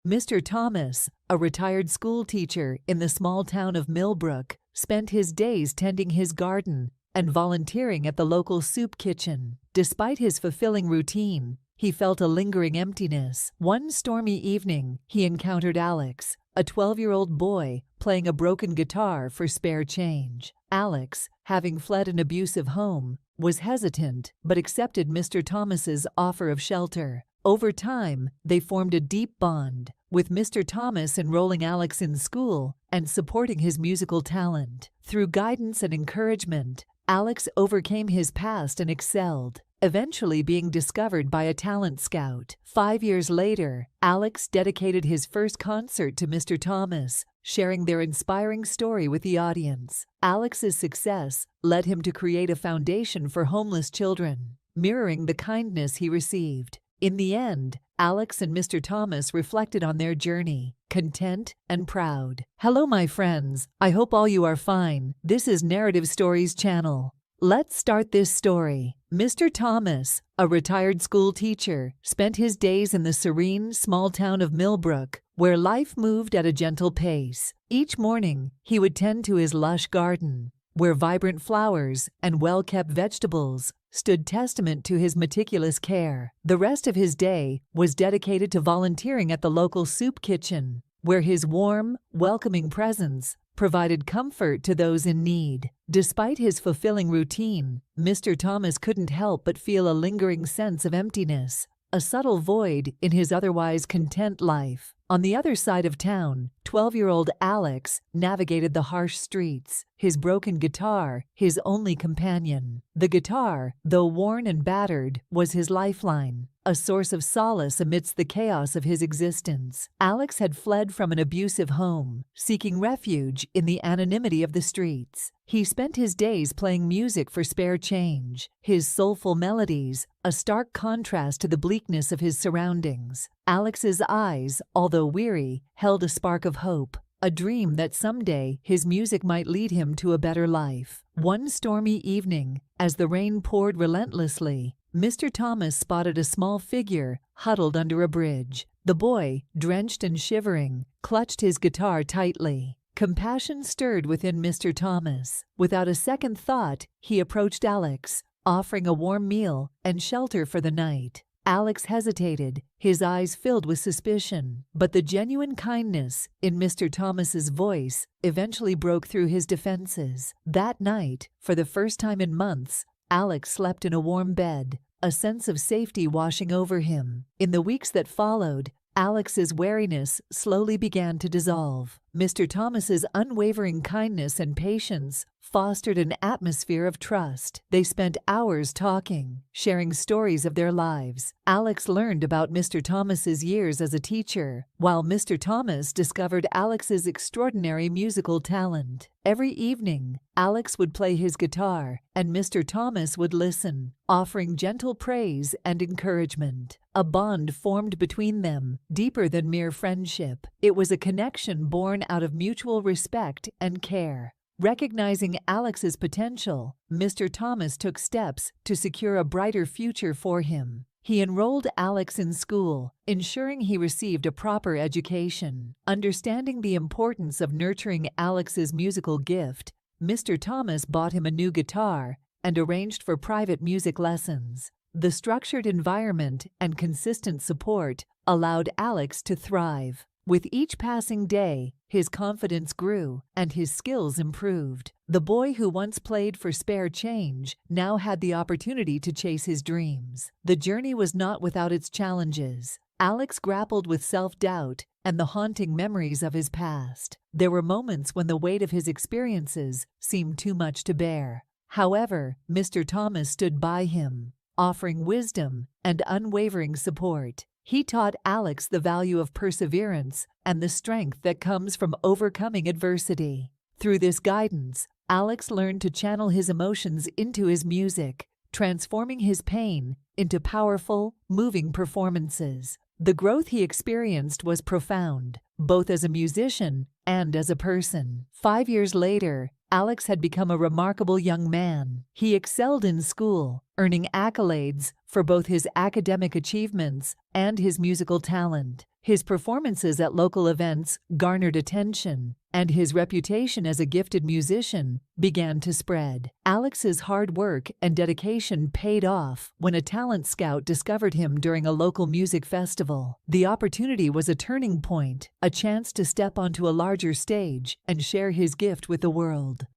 Mr. Thomas, a retired school teacher in the small town of Millbrook, spent his days tending his garden and volunteering at the local soup kitchen. Despite his fulfilling routine, he felt a lingering emptiness. One stormy evening, he encountered Alex, a 12-year-old boy playing a broken guitar for spare change. Alex, having fled an abusive home, was hesitant but accepted Mr. Thomas's offer of shelter. Over time, they formed a deep bond, with Mr. Thomas enrolling Alex in school and supporting his musical talent. Through guidance and encouragement, Alex overcame his past and excelled, eventually being discovered by a talent scout. 5 years later, Alex dedicated his first concert to Mr. Thomas, sharing their inspiring story with the audience. Alex's success led him to create a foundation for homeless children, mirroring the kindness he received. In the end, Alex and Mr. Thomas reflected on their journey, content and proud. Hello, my friends. I hope all you are fine. This is Narrative Stories channel. Let's start this story. Mr. Thomas, a retired school teacher, spent his days in the serene, small town of Millbrook, where life moved at a gentle pace. Each morning, he would tend to his lush garden, where vibrant flowers and well-kept vegetables stood testament to his meticulous care. The rest of his day was dedicated to volunteering at the local soup kitchen, where his warm, welcoming presence provided comfort to those in need. Despite his fulfilling routine, Mr. Thomas couldn't help but feel a lingering sense of emptiness, a subtle void in his otherwise content life. On the other side of town, 12-year-old Alex navigated the harsh streets, his broken guitar his only companion. The guitar, though worn and battered, was his lifeline, a source of solace amidst the chaos of his existence. Alex had fled from an abusive home, seeking refuge in the anonymity of the streets. He spent his days playing music for spare change, his soulful melodies a stark contrast to the bleakness of his surroundings. Alex's eyes, although weary, held a spark of hope, a dream that someday his music might lead him to a better life. One stormy evening, as the rain poured relentlessly, Mr. Thomas spotted a small figure huddled under a bridge. The boy, drenched and shivering, clutched his guitar tightly. Compassion stirred within Mr. Thomas. Without a second thought, he approached Alex, offering a warm meal and shelter for the night. Alex hesitated, his eyes filled with suspicion, but the genuine kindness in Mr. Thomas's voice eventually broke through his defenses. That night, for the first time in months, Alex slept in a warm bed, a sense of safety washing over him. In the weeks that followed, Alex's wariness slowly began to dissolve. Mr. Thomas's unwavering kindness and patience fostered an atmosphere of trust. They spent hours talking, sharing stories of their lives. Alex learned about Mr. Thomas's years as a teacher, while Mr. Thomas discovered Alex's extraordinary musical talent. Every evening, Alex would play his guitar, and Mr. Thomas would listen, offering gentle praise and encouragement. A bond formed between them, deeper than mere friendship. It was a connection born out of mutual respect and care. Recognizing Alex's potential, Mr. Thomas took steps to secure a brighter future for him. He enrolled Alex in school, ensuring he received a proper education. Understanding the importance of nurturing Alex's musical gift, Mr. Thomas bought him a new guitar and arranged for private music lessons. The structured environment and consistent support allowed Alex to thrive. With each passing day, his confidence grew and his skills improved. The boy who once played for spare change now had the opportunity to chase his dreams. The journey was not without its challenges. Alex grappled with self-doubt and the haunting memories of his past. There were moments when the weight of his experiences seemed too much to bear. However, Mr. Thomas stood by him, offering wisdom and unwavering support. He taught Alex the value of perseverance and the strength that comes from overcoming adversity. Through this guidance, Alex learned to channel his emotions into his music, transforming his pain into powerful, moving performances. The growth he experienced was profound, both as a musician and as a person. 5 years later, Alex had become a remarkable young man. He excelled in school, earning accolades for both his academic achievements and his musical talent. His performances at local events garnered attention, and his reputation as a gifted musician began to spread. Alex's hard work and dedication paid off when a talent scout discovered him during a local music festival. The opportunity was a turning point, a chance to step onto a larger stage and share his gift with the world.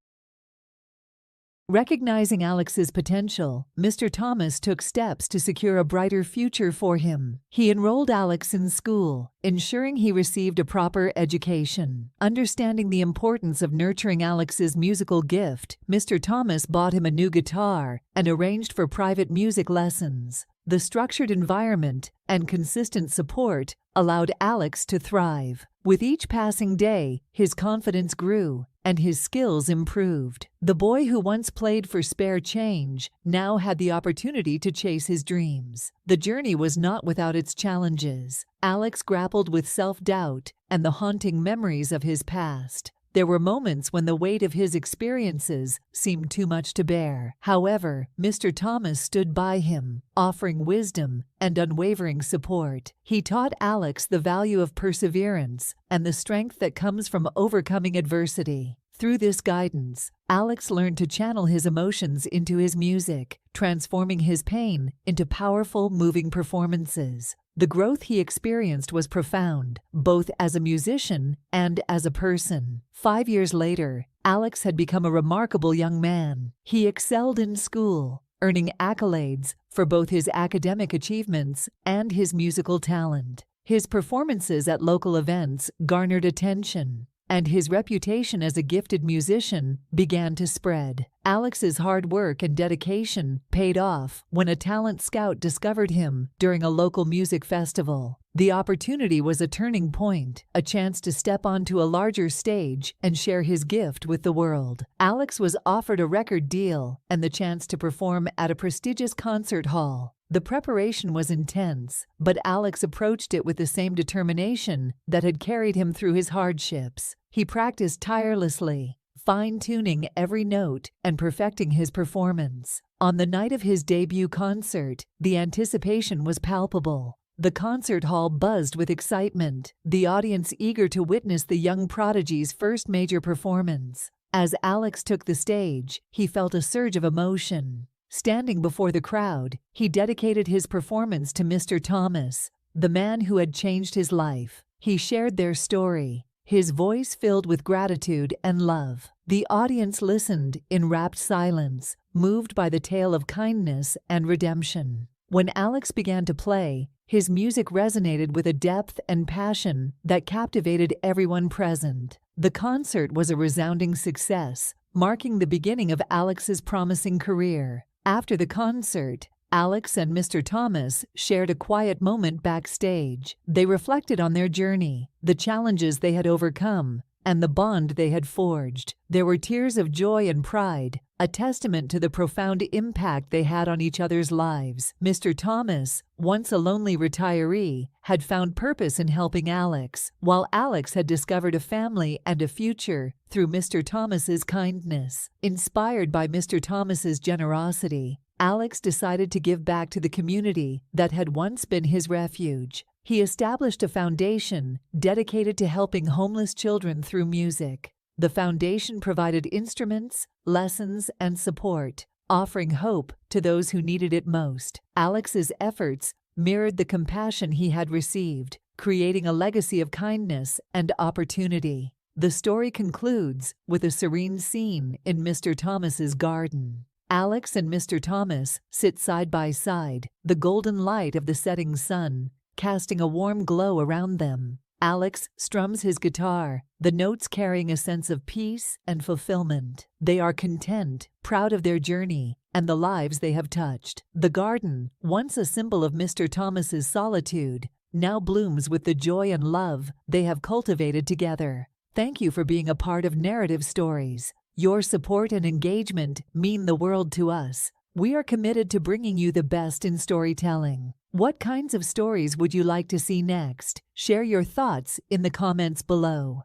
Recognizing Alex's potential, Mr. Thomas took steps to secure a brighter future for him. He enrolled Alex in school, ensuring he received a proper education. Understanding the importance of nurturing Alex's musical gift, Mr. Thomas bought him a new guitar and arranged for private music lessons. The structured environment and consistent support allowed Alex to thrive. With each passing day, his confidence grew and his skills improved. The boy who once played for spare change now had the opportunity to chase his dreams. The journey was not without its challenges. Alex grappled with self-doubt and the haunting memories of his past. There were moments when the weight of his experiences seemed too much to bear. However, Mr. Thomas stood by him, offering wisdom and unwavering support. He taught Alex the value of perseverance and the strength that comes from overcoming adversity. Through this guidance, Alex learned to channel his emotions into his music, transforming his pain into powerful, moving performances. The growth he experienced was profound, both as a musician and as a person. 5 years later, Alex had become a remarkable young man. He excelled in school, earning accolades for both his academic achievements and his musical talent. His performances at local events garnered attention, and his reputation as a gifted musician began to spread. Alex's hard work and dedication paid off when a talent scout discovered him during a local music festival. The opportunity was a turning point, a chance to step onto a larger stage and share his gift with the world. Alex was offered a record deal and the chance to perform at a prestigious concert hall. The preparation was intense, but Alex approached it with the same determination that had carried him through his hardships. He practiced tirelessly, fine-tuning every note and perfecting his performance. On the night of his debut concert, the anticipation was palpable. The concert hall buzzed with excitement, the audience eager to witness the young prodigy's first major performance. As Alex took the stage, he felt a surge of emotion. Standing before the crowd, he dedicated his performance to Mr. Thomas, the man who had changed his life. He shared their story, his voice filled with gratitude and love. The audience listened in rapt silence, moved by the tale of kindness and redemption. When Alex began to play, his music resonated with a depth and passion that captivated everyone present. The concert was a resounding success, marking the beginning of Alex's promising career. After the concert, Alex and Mr. Thomas shared a quiet moment backstage. They reflected on their journey, the challenges they had overcome, and the bond they had forged. There were tears of joy and pride, a testament to the profound impact they had on each other's lives. Mr. Thomas, once a lonely retiree, had found purpose in helping Alex, while Alex had discovered a family and a future through Mr. Thomas's kindness. Inspired by Mr. Thomas's generosity, Alex decided to give back to the community that had once been his refuge. He established a foundation dedicated to helping homeless children through music. The foundation provided instruments, lessons, and support, offering hope to those who needed it most. Alex's efforts mirrored the compassion he had received, creating a legacy of kindness and opportunity. The story concludes with a serene scene in Mr. Thomas's garden. Alex and Mr. Thomas sit side by side, the golden light of the setting sun casting a warm glow around them. Alex strums his guitar, the notes carrying a sense of peace and fulfillment. They are content, proud of their journey, and the lives they have touched. The garden, once a symbol of Mr. Thomas's solitude, now blooms with the joy and love they have cultivated together. Thank you for being a part of Narrative Stories. Your support and engagement mean the world to us. We are committed to bringing you the best in storytelling. What kinds of stories would you like to see next? Share your thoughts in the comments below.